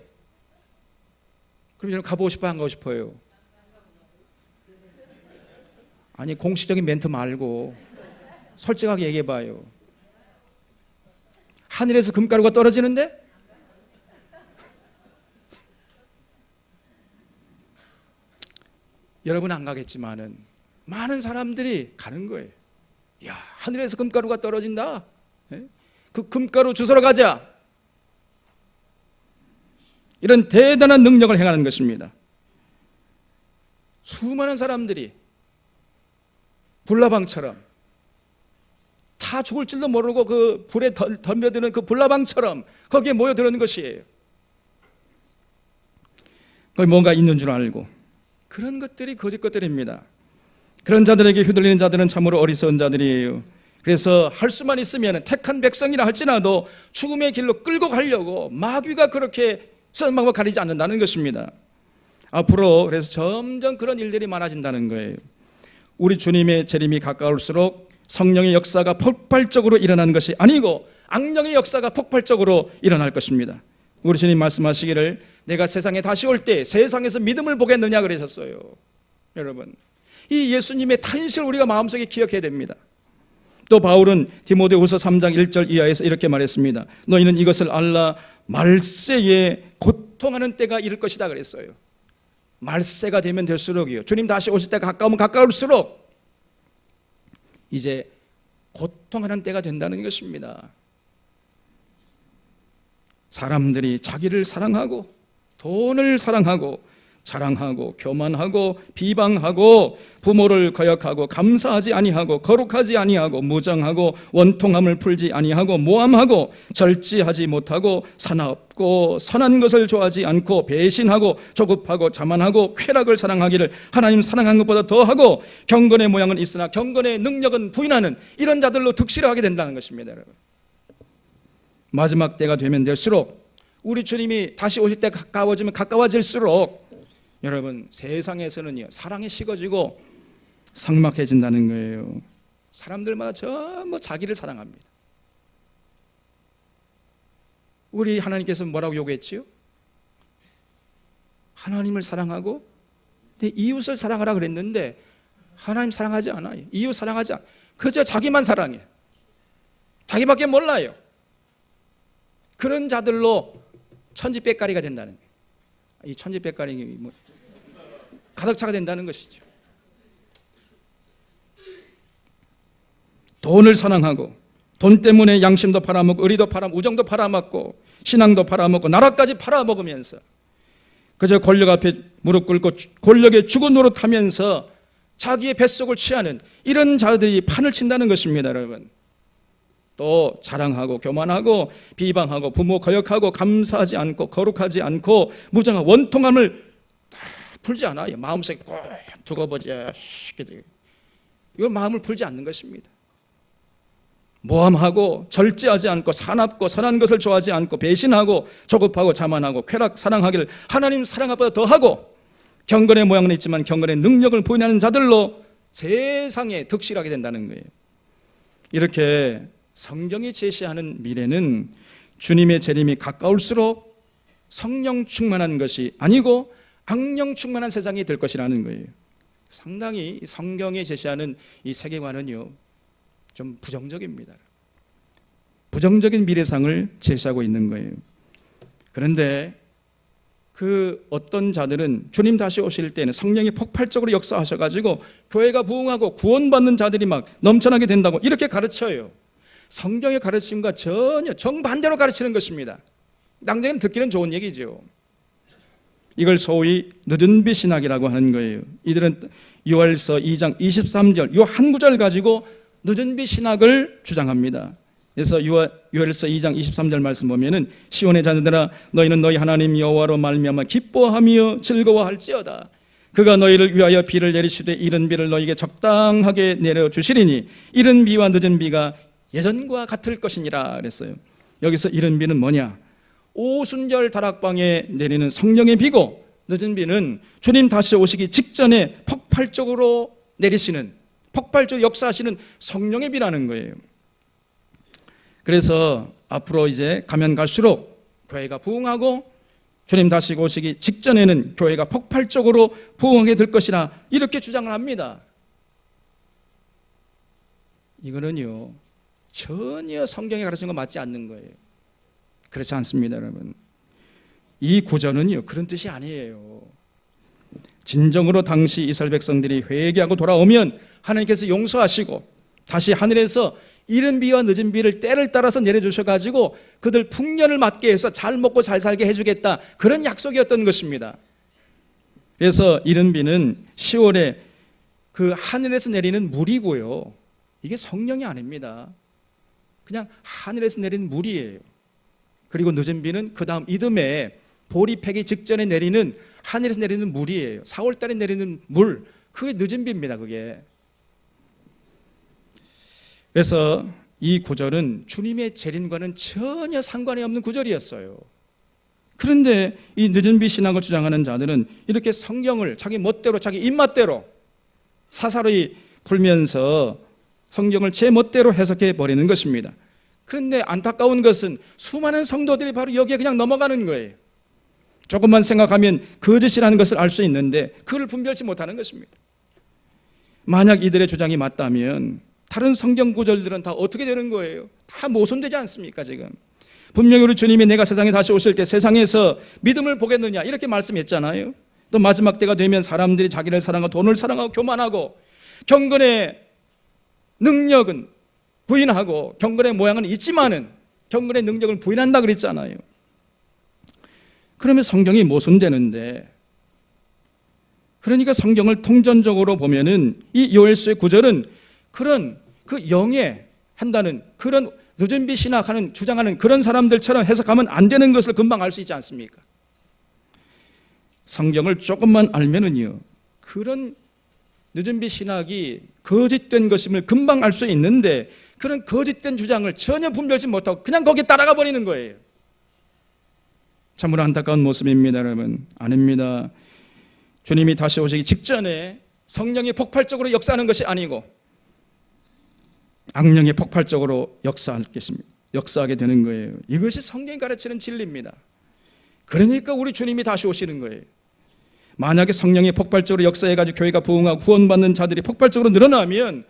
그럼 여러분 가보고 싶어요, 안 가고 싶어요? 아니, 공식적인 멘트 말고 솔직하게 얘기해봐요. 하늘에서 금가루가 떨어지는데? 여러분은 안 가겠지만은 많은 사람들이 가는 거예요. 야, 하늘에서 금가루가 떨어진다. 그 금가루 주스러 가자. 이런 대단한 능력을 행하는 것입니다. 수많은 사람들이 불나방처럼 다 죽을 줄도 모르고 그 불에 덤벼드는 그 불나방처럼 거기에 모여드는 것이에요. 거기 뭔가 있는 줄 알고. 그런 것들이 거짓 것들입니다. 그런 자들에게 휘둘리는 자들은 참으로 어리석은 자들이에요. 그래서 할 수만 있으면 택한 백성이라 할지라도 죽음의 길로 끌고 가려고 마귀가 그렇게 수단 방법 가리지 않는다는 것입니다. 앞으로 그래서 점점 그런 일들이 많아진다는 거예요. 우리 주님의 재림이 가까울수록 성령의 역사가 폭발적으로 일어나는 것이 아니고 악령의 역사가 폭발적으로 일어날 것입니다. 우리 주님 말씀하시기를 내가 세상에 다시 올 때 세상에서 믿음을 보겠느냐 그러셨어요. 여러분, 이 예수님의 탄신을 우리가 마음속에 기억해야 됩니다. 또 바울은 디모데후서 3장 1절 이하에서 이렇게 말했습니다. 너희는 이것을 알라, 말세에 고통하는 때가 이를 것이다 그랬어요. 말세가 되면 될수록이요, 주님 다시 오실 때가 가까우면 가까울수록 이제 고통하는 때가 된다는 것입니다. 사람들이 자기를 사랑하고 돈을 사랑하고 자랑하고 교만하고 비방하고 부모를 거역하고 감사하지 아니하고 거룩하지 아니하고 무정하고 원통함을 풀지 아니하고 모함하고 절제하지 못하고 사납고 선한 것을 좋아하지 않고 배신하고 조급하고 자만하고 쾌락을 사랑하기를 하나님 사랑한 것보다 더하고 경건의 모양은 있으나 경건의 능력은 부인하는 이런 자들로 득실하게 된다는 것입니다. 여러분, 마지막 때가 되면 될수록 우리 주님이 다시 오실 때 가까워지면 가까워질수록 여러분 세상에서는요 사랑이 식어지고 삭막해진다는 거예요. 사람들마다 전부 자기를 사랑합니다. 우리 하나님께서 뭐라고 요구했지요? 하나님을 사랑하고 이웃을 사랑하라 그랬는데 하나님 사랑하지 않아요. 이웃 사랑하지 않아요. 그저 자기만 사랑해요. 자기밖에 몰라요. 그런 자들로 천지백가리가 된다는 거예요. 이 천지백가리 가득 차가 된다는 것이죠. 돈을 사랑하고 돈 때문에 양심도 팔아먹고 의리도 팔아먹고 우정도 팔아먹고 신앙도 팔아먹고 나라까지 팔아먹으면서 그저 권력 앞에 무릎 꿇고 권력의 죽은 노릇하면서 자기의 뱃속을 취하는 이런 자들이 판을 친다는 것입니다. 여러분, 또 자랑하고 교만하고 비방하고 부모 거역하고 감사하지 않고 거룩하지 않고 무정한 원통함을 풀지 않아요. 마음속에 꼭 두고 보자. 이거 마음을 풀지 않는 것입니다. 모함하고 절제하지 않고 사납고 선한 것을 좋아하지 않고 배신하고 조급하고 자만하고 쾌락 사랑하기를 하나님 사랑보다 더하고 경건의 모양은 있지만 경건의 능력을 부인하는 자들로 세상에 득실하게 된다는 거예요. 이렇게 성경이 제시하는 미래는 주님의 재림이 가까울수록 성령 충만한 것이 아니고 악령 충만한 세상이 될 것이라는 거예요. 상당히 성경이 제시하는 이 세계관은요 좀 부정적입니다. 부정적인 미래상을 제시하고 있는 거예요. 그런데 그 어떤 자들은 주님 다시 오실 때는 성령이 폭발적으로 역사하셔가지고 교회가 부흥하고 구원받는 자들이 막 넘쳐나게 된다고 이렇게 가르쳐요. 성경의 가르침과 전혀 정반대로 가르치는 것입니다. 당장은 듣기는 좋은 얘기죠. 이걸 소위 늦은 비 신학이라고 하는 거예요. 이들은 요엘서 2장 23절 요 한 구절 가지고 늦은 비 신학을 주장합니다. 그래서 요엘서 2장 23절 말씀 보면은 시온의 자녀들아 너희는 너희 하나님 여호와로 말미암아 기뻐하며 즐거워할지어다. 그가 너희를 위하여 비를 내리시되 이른 비를 너희에게 적당하게 내려 주시리니 이른 비와 늦은 비가 예전과 같을 것이니라 그랬어요. 여기서 이른 비는 뭐냐? 오순절 다락방에 내리는 성령의 비고, 늦은 비는 주님 다시 오시기 직전에 폭발적으로 내리시는, 폭발적으로 역사하시는 성령의 비라는 거예요. 그래서 앞으로 이제 가면 갈수록 교회가 부흥하고 주님 다시 오시기 직전에는 교회가 폭발적으로 부흥하게 될 것이라 이렇게 주장을 합니다. 이거는요 전혀 성경에 가르치는 거 맞지 않는 거예요. 그렇지 않습니다, 여러분. 이 구절은요 그런 뜻이 아니에요. 진정으로 당시 이스라엘 백성들이 회개하고 돌아오면 하나님께서 용서하시고 다시 하늘에서 이른 비와 늦은 비를 때를 따라서 내려주셔가지고 그들 풍년을 맞게 해서 잘 먹고 잘 살게 해주겠다, 그런 약속이었던 것입니다. 그래서 이른 비는 10월에 그 하늘에서 내리는 물이고요, 이게 성령이 아닙니다. 그냥 하늘에서 내리는 물이에요. 그리고 늦은 비는 그 다음 이듬해 보리 패기 직전에 내리는 하늘에서 내리는 물이에요. 4월 달에 내리는 물, 그게 늦은 비입니다. 그게. 그래서 이 구절은 주님의 재림과는 전혀 상관이 없는 구절이었어요. 그런데 이 늦은 비 신학을 주장하는 자들은 이렇게 성경을 자기 멋대로 자기 입맛대로 사사로이 풀면서 성경을 제 멋대로 해석해 버리는 것입니다. 그런데 안타까운 것은 수많은 성도들이 바로 여기에 그냥 넘어가는 거예요. 조금만 생각하면 거짓이라는 것을 알 수 있는데 그걸 분별치 못하는 것입니다. 만약 이들의 주장이 맞다면 다른 성경 구절들은 다 어떻게 되는 거예요? 다 모순되지 않습니까? 지금 분명히 우리 주님이 내가 세상에 다시 오실 때 세상에서 믿음을 보겠느냐 이렇게 말씀했잖아요. 또 마지막 때가 되면 사람들이 자기를 사랑하고 돈을 사랑하고 교만하고 경건의 능력은 부인하고 경건의 모양은 있지만은 경건의 능력을 부인한다 그랬잖아요. 그러면 성경이 모순되는데, 그러니까 성경을 통전적으로 보면은 이 요엘서의 구절은 그런 그 영에 한다는 그런 늦은 비 신학하는 주장하는 그런 사람들처럼 해석하면 안 되는 것을 금방 알 수 있지 않습니까? 성경을 조금만 알면은요 그런 늦은 비 신학이 거짓된 것임을 금방 알 수 있는데 그런 거짓된 주장을 전혀 분별치 못하고 그냥 거기에 따라가 버리는 거예요. 참으로 안타까운 모습입니다, 여러분. 아닙니다. 주님이 다시 오시기 직전에 성령이 폭발적으로 역사하는 것이 아니고 악령이 폭발적으로 역사하게 되는 거예요. 이것이 성경이 가르치는 진리입니다. 그러니까 우리 주님이 다시 오시는 거예요. 만약에 성령이 폭발적으로 역사해가지고 교회가 부흥하고 구원받는 자들이 폭발적으로 늘어나면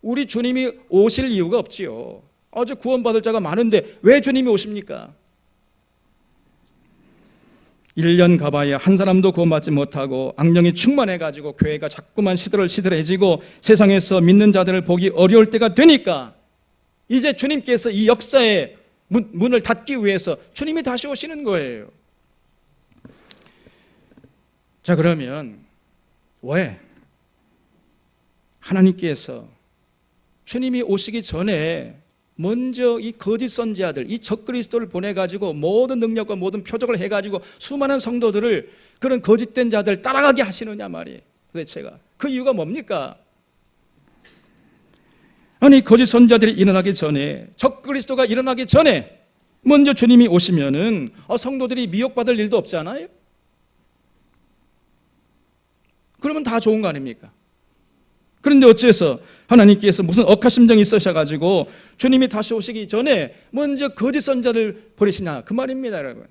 우리 주님이 오실 이유가 없지요. 아주 구원받을 자가 많은데 왜 주님이 오십니까? 1년 가봐야 한 사람도 구원받지 못하고 악령이 충만해가지고 교회가 자꾸만 시들해지고 세상에서 믿는 자들을 보기 어려울 때가 되니까 이제 주님께서 이 역사의 문을 닫기 위해서 주님이 다시 오시는 거예요. 자, 그러면 왜 하나님께서 주님이 오시기 전에 먼저 이 거짓 선지자들, 이 적그리스도를 보내가지고 모든 능력과 모든 표적을 해가지고 수많은 성도들을 그런 거짓된 자들 따라가게 하시느냐 말이에요. 도대체가 그 이유가 뭡니까? 아니 거짓 선지자들이 일어나기 전에, 적그리스도가 일어나기 전에 먼저 주님이 오시면은 성도들이 미혹받을 일도 없잖아요. 그러면 다 좋은 거 아닙니까? 그런데 어째서 하나님께서 무슨 억하심정이 있으셔가지고 주님이 다시 오시기 전에 먼저 거짓 선지자를 보내시냐 그 말입니다, 여러분.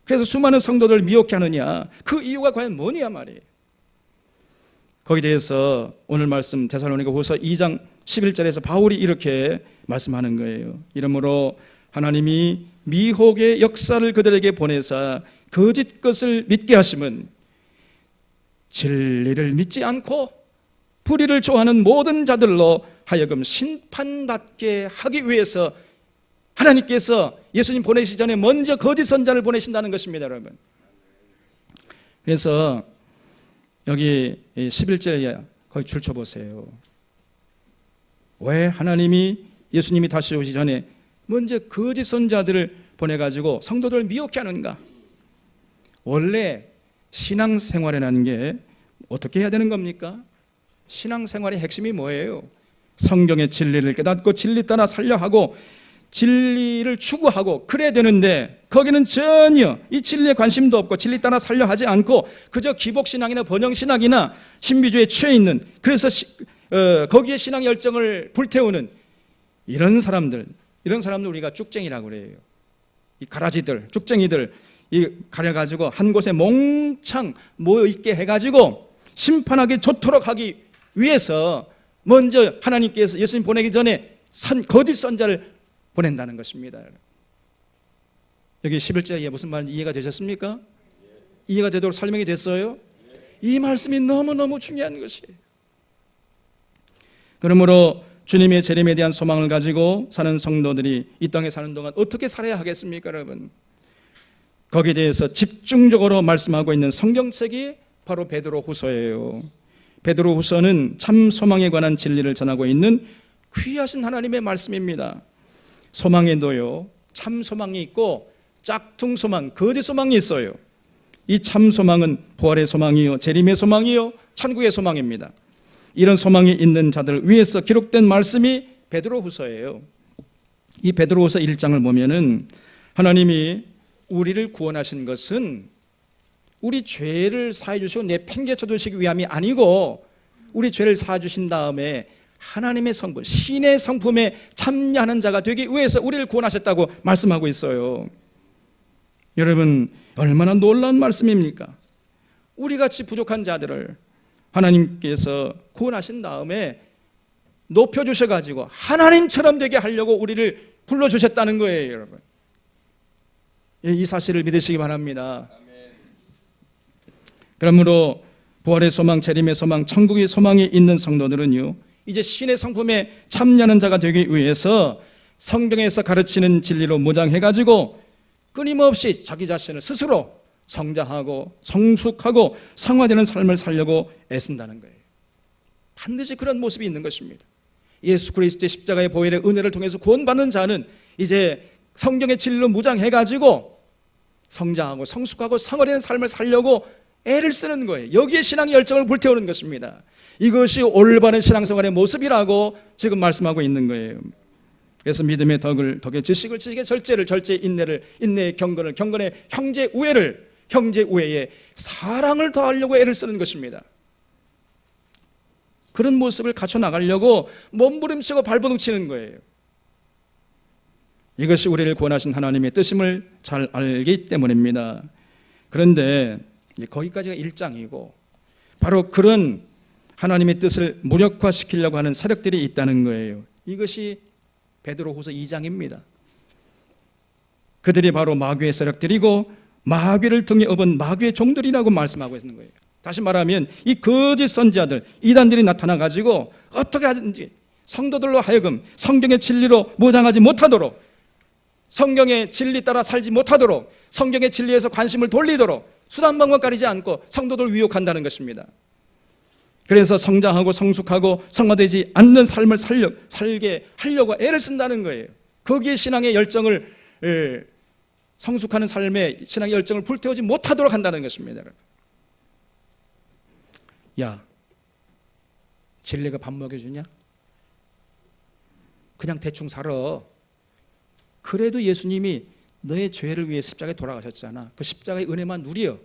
그래서 수많은 성도들을 미혹해 하느냐, 그 이유가 과연 뭐냐 말이에요. 거기에 대해서 오늘 말씀 데살로니가후서 2장 11절에서 바울이 이렇게 말씀하는 거예요. 이러므로 하나님이 미혹의 역사를 그들에게 보내사 거짓 것을 믿게 하심은 진리를 믿지 않고 불의를 좋아하는 모든 자들로 하여금 심판받게 하기 위해서 하나님께서 예수님 보내시기 전에 먼저 거짓 선자를 보내신다는 것입니다, 여러분. 그래서 여기 11절에 거기 줄쳐 보세요. 왜 하나님이 예수님이 다시 오시기 전에 먼저 거짓 선자들을 보내가지고 성도들을 미혹해 하는가? 원래 신앙생활이라는 게 어떻게 해야 되는 겁니까? 신앙생활의 핵심이 뭐예요? 성경의 진리를 깨닫고 진리 따라 살려 하고 진리를 추구하고 그래야 되는데 거기는 전혀 이 진리에 관심도 없고 진리 따라 살려 하지 않고 그저 기복신앙이나 번영신학이나 신비주의에 취해 있는, 그래서 거기에 신앙 열정을 불태우는 이런 사람들 우리가 쭉쟁이라고 그래요. 이 가라지들, 쭉쟁이들 이 가려가지고 한 곳에 몽창 모여있게 해가지고 심판하기 좋도록 하기 위해서 먼저 하나님께서 예수님 보내기 전에 거짓 선자를 보낸다는 것입니다. 여기 11절에 무슨 말인지 이해가 되셨습니까? 이해가 되도록 설명이 됐어요? 이 말씀이 너무너무 중요한 것이에요. 그러므로 주님의 재림에 대한 소망을 가지고 사는 성도들이 이 땅에 사는 동안 어떻게 살아야 하겠습니까, 여러분? 거기에 대해서 집중적으로 말씀하고 있는 성경책이 바로 베드로후서예요. 베드로후서는 참 소망에 관한 진리를 전하고 있는 귀하신 하나님의 말씀입니다. 소망에도요, 참 소망이 있고 짝퉁 소망, 거짓 소망이 있어요. 이 참 소망은 부활의 소망이요, 재림의 소망이요, 천국의 소망입니다. 이런 소망이 있는 자들을 위해서 기록된 말씀이 베드로후서예요. 이 베드로후서 1장을 보면은 하나님이 우리를 구원하신 것은 우리 죄를 사해 주시고 내팽개쳐 주시기 위함이 아니고 우리 죄를 사해 주신 다음에 하나님의 성품, 신의 성품에 참여하는 자가 되기 위해서 우리를 구원하셨다고 말씀하고 있어요. 여러분, 얼마나 놀라운 말씀입니까? 우리같이 부족한 자들을 하나님께서 구원하신 다음에 높여주셔가지고 하나님처럼 되게 하려고 우리를 불러주셨다는 거예요, 여러분. 이 사실을 믿으시기 바랍니다. 그러므로 부활의 소망, 재림의 소망, 천국의 소망이 있는 성도들은요, 이제 신의 성품에 참여하는 자가 되기 위해서 성경에서 가르치는 진리로 무장해가지고 끊임없이 자기 자신을 스스로 성장하고 성숙하고 성화되는 삶을 살려고 애쓴다는 거예요. 반드시 그런 모습이 있는 것입니다. 예수 그리스도의 십자가의 보혈의 은혜를 통해서 구원받는 자는 이제 성경의 진리로 무장해가지고 성장하고 성숙하고 성화되는 삶을 살려고 애를 쓰는 거예요. 여기에 신앙의 열정을 불태우는 것입니다. 이것이 올바른 신앙생활의 모습이라고 지금 말씀하고 있는 거예요. 그래서 믿음의 덕의 지식을, 지식의 절제를, 절제의 인내를, 인내의 경건을, 경건의 형제 우애를, 형제 우애에 사랑을 더하려고 애를 쓰는 것입니다. 그런 모습을 갖춰 나가려고 몸부림치고 발버둥치는 거예요. 이것이 우리를 구원하신 하나님의 뜻임을 잘 알기 때문입니다. 그런데 거기까지가 1장이고 바로 그런 하나님의 뜻을 무력화시키려고 하는 세력들이 있다는 거예요. 이것이 베드로후서 2장입니다. 그들이 바로 마귀의 세력들이고 마귀를 등에 업은 마귀의 종들이라고 말씀하고 있는 거예요. 다시 말하면 이 거짓 선지자들, 이단들이 나타나가지고 어떻게 하든지 성도들로 하여금 성경의 진리로 무장하지 못하도록, 성경의 진리 따라 살지 못하도록, 성경의 진리에서 관심을 돌리도록 수단방법 가리지 않고 성도들을 위혹한다는 것입니다. 그래서 성장하고 성숙하고 성화되지 않는 삶을 살게 하려고 애를 쓴다는 거예요. 거기에 신앙의 열정을, 성숙하는 삶에 신앙의 열정을 불태우지 못하도록 한다는 것입니다. 야, 진리가 밥 먹여주냐? 그냥 대충 살아. 그래도 예수님이 너의 죄를 위해 십자가에 돌아가셨잖아. 그 십자가의 은혜만 누려.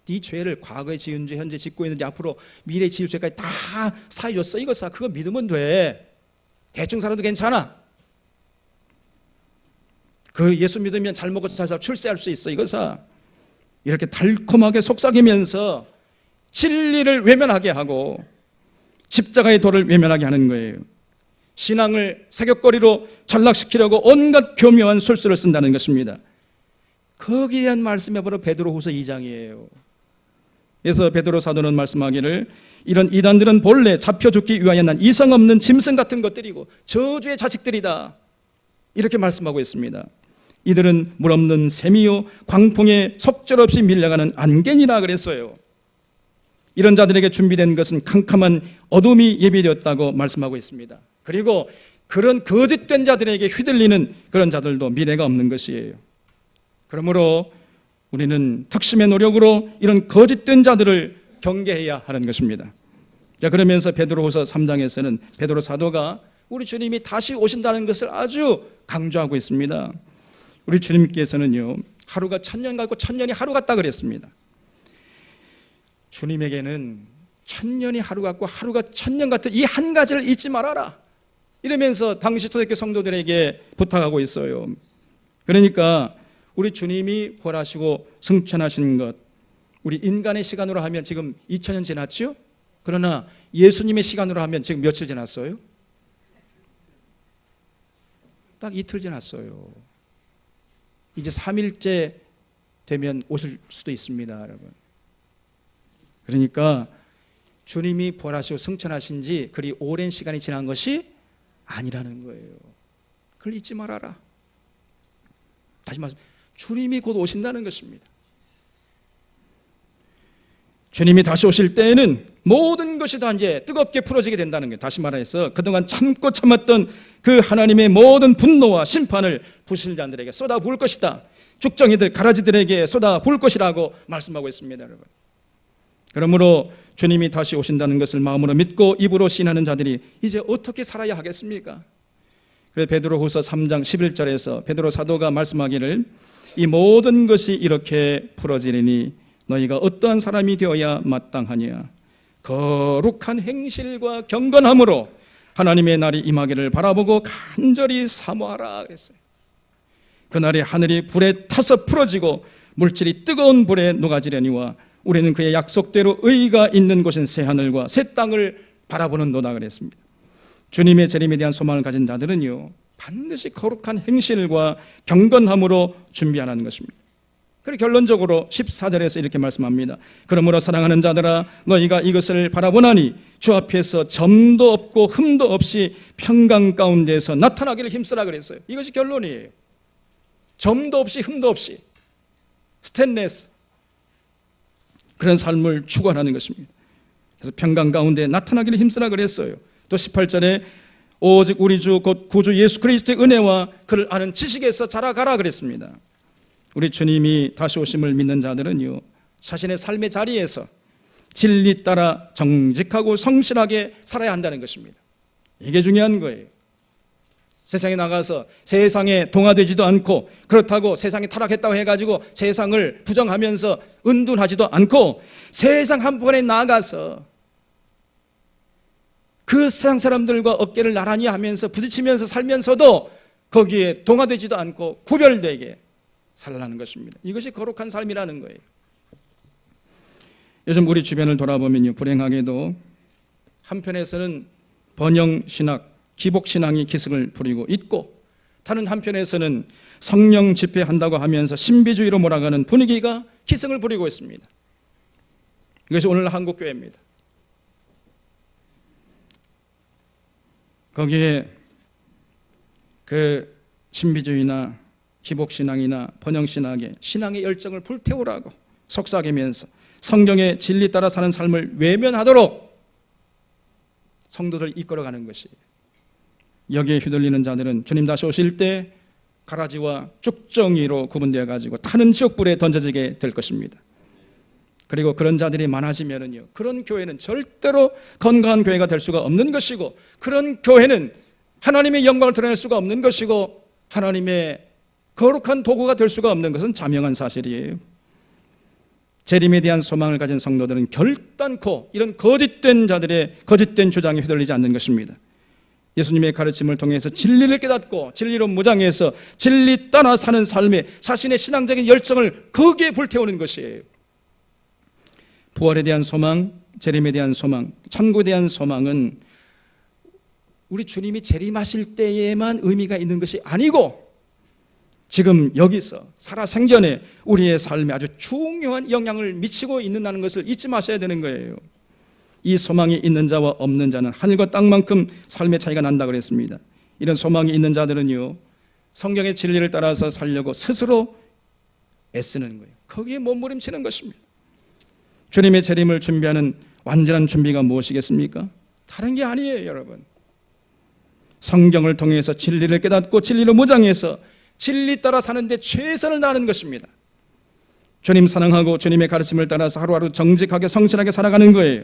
네 죄를 과거에 지은 죄, 현재 짓고 있는지 앞으로 미래에 지을 죄까지 다 사해줬어. 이거 사. 그거 믿으면 돼. 대충 살아도 괜찮아. 그 예수 믿으면 잘 먹어서 잘 살아 출세할 수 있어. 이거 사. 이렇게 달콤하게 속삭이면서 진리를 외면하게 하고 십자가의 도를 외면하게 하는 거예요. 신앙을 사격거리로 전락시키려고 온갖 교묘한 술수를 쓴다는 것입니다. 거기에 대한 말씀이 바로 베드로후서 2장이에요. 그래서 베드로 사도는 말씀하기를 이런 이단들은 본래 잡혀 죽기 위하여 난 이성 없는 짐승 같은 것들이고 저주의 자식들이다, 이렇게 말씀하고 있습니다. 이들은 물 없는 샘이요 광풍에 속절없이 밀려가는 안개니라 그랬어요. 이런 자들에게 준비된 것은 캄캄한 어둠이 예비되었다고 말씀하고 있습니다. 그리고 그런 거짓된 자들에게 휘둘리는 그런 자들도 미래가 없는 것이에요. 그러므로 우리는 특심의 노력으로 이런 거짓된 자들을 경계해야 하는 것입니다. 자, 그러면서 베드로후서 3장에서는 베드로 사도가 우리 주님이 다시 오신다는 것을 아주 강조하고 있습니다. 우리 주님께서는요, 하루가 천년 같고 천년이 하루 같다 그랬습니다. 주님에게는 천년이 하루 같고 하루가 천년 같은 이 한 가지를 잊지 말아라, 이러면서 당시 초대교회 성도들에게 부탁하고 있어요. 그러니까 우리 주님이 부활하시고 승천하신 것, 우리 인간의 시간으로 하면 지금 2000년 지났죠? 그러나 예수님의 시간으로 하면 지금 며칠 지났어요? 딱 이틀 지났어요. 이제 3일째 되면 오실 수도 있습니다, 여러분. 그러니까 주님이 부활하시고 승천하신 지 그리 오랜 시간이 지난 것이 아니라는 거예요. 그걸 잊지 말아라. 다시 말씀, 주님이 곧 오신다는 것입니다. 주님이 다시 오실 때에는 모든 것이 다 이제 뜨겁게 풀어지게 된다는 거예요. 다시 말해서 그동안 참고 참았던 그 하나님의 모든 분노와 심판을 불신자들에게 쏟아 부을 것이다, 죽정이들 가라지들에게 쏟아 부을 것이라고 말씀하고 있습니다, 여러분. 그러므로 주님이 다시 오신다는 것을 마음으로 믿고 입으로 신하는 자들이 이제 어떻게 살아야 하겠습니까? 그래서 베드로후서 3장 11절에서 베드로 사도가 말씀하기를 이 모든 것이 이렇게 풀어지리니 너희가 어떠한 사람이 되어야 마땅하냐, 거룩한 행실과 경건함으로 하나님의 날이 임하기를 바라보고 간절히 사모하라 그랬어요. 그날이 하늘이 불에 타서 풀어지고 물질이 뜨거운 불에 녹아지려니와 우리는 그의 약속대로 의가 있는 곳인 새 하늘과 새 땅을 바라보는 노다 그랬습니다. 주님의 재림에 대한 소망을 가진 자들은요, 반드시 거룩한 행실과 경건함으로 준비하라는 것입니다. 그리고 결론적으로 14절에서 이렇게 말씀합니다. 그러므로 사랑하는 자들아, 너희가 이것을 바라보나니 주 앞에서 점도 없고 흠도 없이 평강 가운데서 나타나기를 힘쓰라 그랬어요. 이것이 결론이에요. 점도 없이 흠도 없이 스테인레스, 그런 삶을 추구하는 것입니다. 그래서 평강 가운데 나타나기를 힘쓰라 그랬어요. 또 18절에 오직 우리 주 곧 구주 예수 그리스도의 은혜와 그를 아는 지식에서 자라가라 그랬습니다. 우리 주님이 다시 오심을 믿는 자들은요, 자신의 삶의 자리에서 진리 따라 정직하고 성실하게 살아야 한다는 것입니다. 이게 중요한 거예요. 세상에 나가서 세상에 동화되지도 않고, 그렇다고 세상이 타락했다고 해가지고 세상을 부정하면서 은둔하지도 않고, 세상 한복판에 나가서 그 세상 사람들과 어깨를 나란히 하면서 부딪히면서 살면서도 거기에 동화되지도 않고 구별되게 살라는 것입니다. 이것이 거룩한 삶이라는 거예요. 요즘 우리 주변을 돌아보면요, 불행하게도 한편에서는 번영신학, 기복신앙이 기승을 부리고 있고, 다른 한편에서는 성령 집회한다고 하면서 신비주의로 몰아가는 분위기가 기승을 부리고 있습니다. 이것이 오늘 한국교회입니다. 거기에 그 신비주의나 기복신앙이나 번영신학의 신앙의 열정을 불태우라고 속삭이면서 성경의 진리 따라 사는 삶을 외면하도록 성도들 이끌어가는 것이에요. 여기에 휘둘리는 자들은 주님 다시 오실 때 가라지와 쭉정이로 구분되어 가지고 타는 지옥불에 던져지게 될 것입니다. 그리고 그런 자들이 많아지면은요, 그런 교회는 절대로 건강한 교회가 될 수가 없는 것이고, 그런 교회는 하나님의 영광을 드러낼 수가 없는 것이고, 하나님의 거룩한 도구가 될 수가 없는 것은 자명한 사실이에요. 재림에 대한 소망을 가진 성도들은 결단코 이런 거짓된 자들의 거짓된 주장에 휘둘리지 않는 것입니다. 예수님의 가르침을 통해서 진리를 깨닫고 진리로 무장해서 진리 따라 사는 삶에 자신의 신앙적인 열정을 거기에 불태우는 것이에요. 부활에 대한 소망, 재림에 대한 소망, 천국에 대한 소망은 우리 주님이 재림하실 때에만 의미가 있는 것이 아니고, 지금 여기서 살아생전에 우리의 삶에 아주 중요한 영향을 미치고 있는다는 것을 잊지 마셔야 되는 거예요. 이 소망이 있는 자와 없는 자는 하늘과 땅만큼 삶의 차이가 난다 그랬습니다. 이런 소망이 있는 자들은요, 성경의 진리를 따라서 살려고 스스로 애쓰는 거예요. 거기에 몸부림치는 것입니다. 주님의 재림을 준비하는 완전한 준비가 무엇이겠습니까? 다른 게 아니에요, 여러분. 성경을 통해서 진리를 깨닫고 진리로 무장해서 진리 따라 사는데 최선을 다하는 것입니다. 주님 사랑하고 주님의 가르침을 따라서 하루하루 정직하게 성실하게 살아가는 거예요.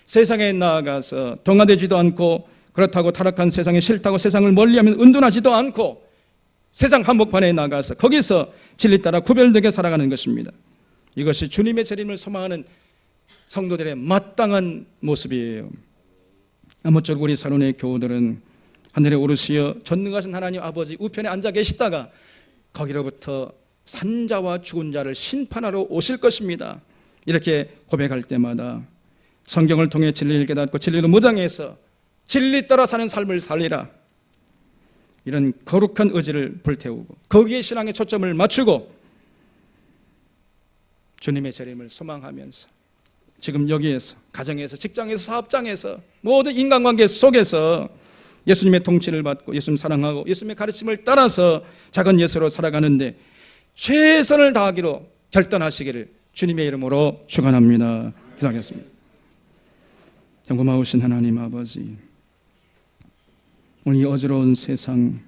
세상에 나아가서 동화되지도 않고, 그렇다고 타락한 세상에 싫다고 세상을 멀리하면 은둔하지도 않고, 세상 한복판에 나가서 거기서 진리 따라 구별되게 살아가는 것입니다. 이것이 주님의 재림을 소망하는 성도들의 마땅한 모습이에요. 아무쪼록 우리 사론의 교우들은 하늘에 오르시어 전능하신 하나님 아버지 우편에 앉아 계시다가 거기로부터 산자와 죽은 자를 심판하러 오실 것입니다. 이렇게 고백할 때마다 성경을 통해 진리를 깨닫고 진리로 무장해서 진리 따라 사는 삶을 살리라, 이런 거룩한 의지를 불태우고 거기에 신앙의 초점을 맞추고 주님의 재림을 소망하면서 지금 여기에서, 가정에서, 직장에서, 사업장에서, 모든 인간관계 속에서 예수님의 통치를 받고 예수님 사랑하고 예수님의 가르침을 따라서 작은 예수로 살아가는데 최선을 다하기로 결단하시기를 주님의 이름으로 축원합니다. 기도하겠습니다. 영광하신 하나님 아버지, 오늘 이 어지러운 세상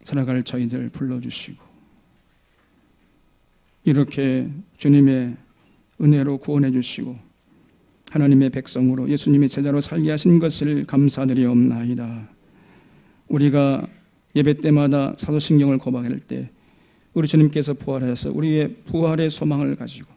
살아갈 저희들 불러주시고 이렇게 주님의 은혜로 구원해 주시고 하나님의 백성으로 예수님의 제자로 살게 하신 것을 감사드리옵나이다. 우리가 예배 때마다 사도신경을 고백할 때 우리 주님께서 부활하셔서 우리의 부활의 소망을 가지고